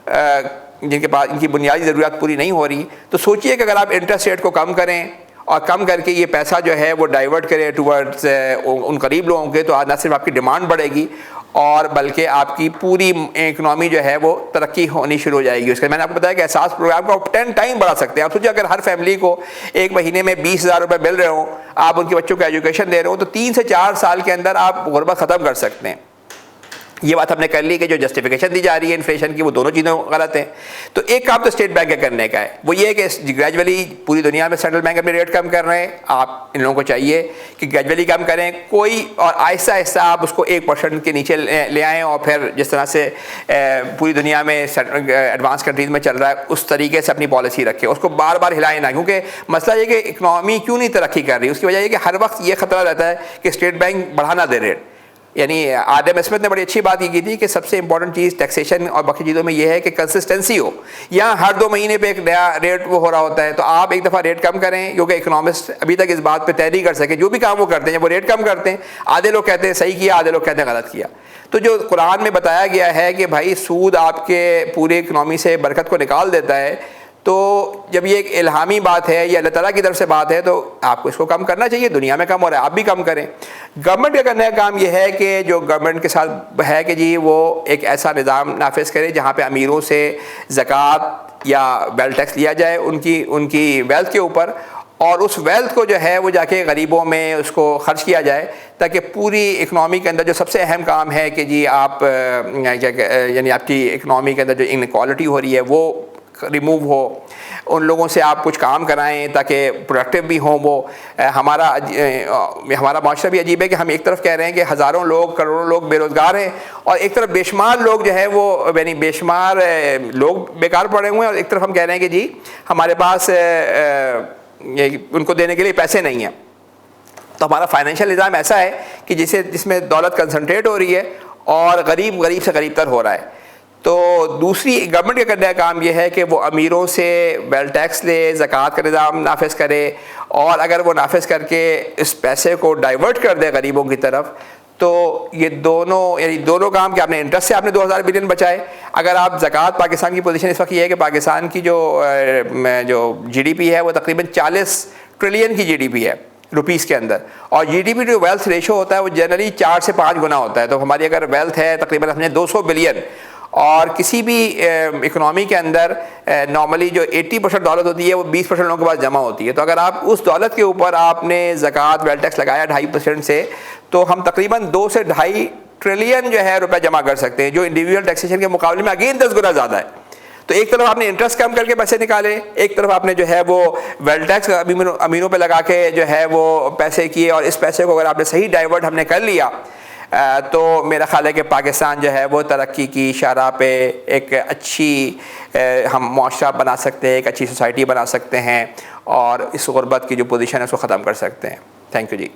जिनके पास इनकी बुनियादी ज़रूरत पूरी नहीं हो रही। तो सोचिए कि अगर आप इंटरेस्ट रेट को कम करें और कम करके ये पैसा जो है वो डाइवर्ट करें टूवर्ड्स उन गरीब लोगों के, तो आज न सिर्फ आपकी डिमांड बढ़ेगी और बल्कि आपकी पूरी इकनॉमी जो है वो तरक्की होनी शुरू हो जाएगी। उसके मैंने आपको बताया कि एहसास प्रोग्राम को आप 10 टाइम बढ़ा सकते हैं। आप सोचिए अगर हर फैमिली को एक महीने में 20,000 रुपये मिल रहे हो, आप उनके बच्चों को एजुकेशन दे रहे हो, तो 3 से 4 साल के अंदर आप गुर्बत ख़त्म कर सकते हैं। ये बात हमने कर ली कि जो जस्टिफिकेशन दी जा रही है इन्फ्लेशन की वो दोनों चीज़ें गलत हैं। तो एक काम तो स्टेट बैंक का करने का है, वो ये है कि ग्रेजुअली पूरी दुनिया में सेंट्रल बैंक अपने रेट कम कर रहे हैं, आप इन लोगों को चाहिए कि ग्रेजुअली कम करें कोई, और आहिस्ता आहिस्ता आप उसको 1% के नीचे ले आएँ, और फिर जिस तरह से पूरी दुनिया में एडवांस कंट्रीज़ में चल रहा है उस तरीके से अपनी पॉलिसी रखें, उसको बार बार हिलाएं ना। क्योंकि मसला ये कि इकनॉमी क्यों नहीं तरक्की कर रही, उसकी वजह यह कि हर वक्त ये खतरा रहता है कि स्टेट बैंक बढ़ा ना दे रेट। यानी आदम स्मिथ ने बड़ी अच्छी बात ये की थी कि सबसे इंपॉर्टेंट चीज़ टैक्सेशन और बाकी चीज़ों में ये है कि कंसिस्टेंसी हो। यहाँ हर 2 महीने पे एक नया रेट वो हो रहा होता है, तो आप एक दफ़ा रेट कम करें, क्योंकि इकोनॉमिस्ट अभी तक इस बात पे तय नहीं कर सके। जो भी काम वो करते हैं जब वो रेट कम करते हैं, आधे लोग कहते हैं सही किया, आधे लोग कहते हैं गलत किया। तो जो कुरान में बताया गया है कि भाई सूद आपके पूरे इकनॉमी से बरकत को निकाल देता है, तो जब ये एक इल्हामी बात है, ये अल्लाह ताला की तरफ से बात है, तो आपको इसको कम करना चाहिए। दुनिया में कम हो रहा है, आप भी कम करें। गवर्नमेंट का करने का काम ये है कि जो गवर्नमेंट के साथ है कि जी वो एक ऐसा निज़ाम नाफिज करे जहाँ पे अमीरों से ज़कात या वेल्थ टैक्स लिया जाए उनकी वेल्थ के ऊपर, और उस वेल्थ को जो है वो जाके गरीबों में उसको खर्च किया जाए, ताकि पूरी इकनॉमी के अंदर जो सबसे अहम काम है कि जी आप यानी आपकी इकनॉमी के अंदर जो इनइक्वालिटी हो रही है वो रिमूव हो, उन लोगों से आप कुछ काम कराएं ताकि प्रोडक्टिव भी हों वो। हमारा माशरा भी अजीब है कि हम एक तरफ कह रहे हैं कि हज़ारों लोग करोड़ों लोग बेरोज़गार हैं, और एक तरफ बेशुमार लोग जो है वो यानी बेशुमार लोग बेकार पड़े हुए हैं, और एक तरफ हम कह रहे हैं कि जी हमारे पास उनको देने के लिए पैसे नहीं हैं। तो हमारा फाइनेंशियल निज़ाम ऐसा है कि जिसमें दौलत कंसनट्रेट हो रही है और गरीब से गरीब तर हो रहा है। तो दूसरी गवर्नमेंट का करने का काम यह है कि वो अमीरों से वेल्थ टैक्स ले, ज़कात का निज़ाम नाफिज करे, और अगर वो नाफिज करके इस पैसे को डाइवर्ट कर दे गरीबों की तरफ, तो ये दोनों काम कि आपने इंटरेस्ट से आपने 2000 बिलियन बचाए। अगर आप ज़कात, पाकिस्तान की पोजीशन इस वक्त ये है कि पाकिस्तान की जो GDP है वो तकरीबन 40 ट्रिलियन की GDP है, रुपीस के अंदर, और जीडीपी टू वेल्थ रेशो होता है वो जनरली 4 से 5 गुना होता है। तो हमारी अगर वेल्थ है तकरीबन हमने 200 बिलियन, और किसी भी इकोनॉमी के अंदर नॉर्मली जो 80% दौलत होती है वो 20% लोगों के पास जमा होती है। तो अगर आप उस दौलत के ऊपर आपने ज़कात वेल्थ टैक्स लगाया 2.5% से, तो हम तकरीबन 2 से 2.5 ट्रिलियन जो है रुपए जमा कर सकते हैं, जो इंडिविजुअल टैक्सेशन के मुकाबले में अगेन 10 गुना ज़्यादा है। तो एक तरफ आपने इंटरेस्ट कम करके पैसे निकाले, एक तरफ आपने जो है वो वेल्थ टैक्स अमीनों पे लगा के जो है वो पैसे किए, और इस पैसे को अगर आपने सही डाइवर्ट हमने कर लिया तो मेरा ख्याल है कि पाकिस्तान जो है वो तरक्की की शारा पे एक अच्छी हम मुआशरा बना सकते हैं, एक अच्छी सोसाइटी बना सकते हैं, और इस गुर्बत की जो पोजीशन है उसको ख़त्म कर सकते हैं। Thank you ji.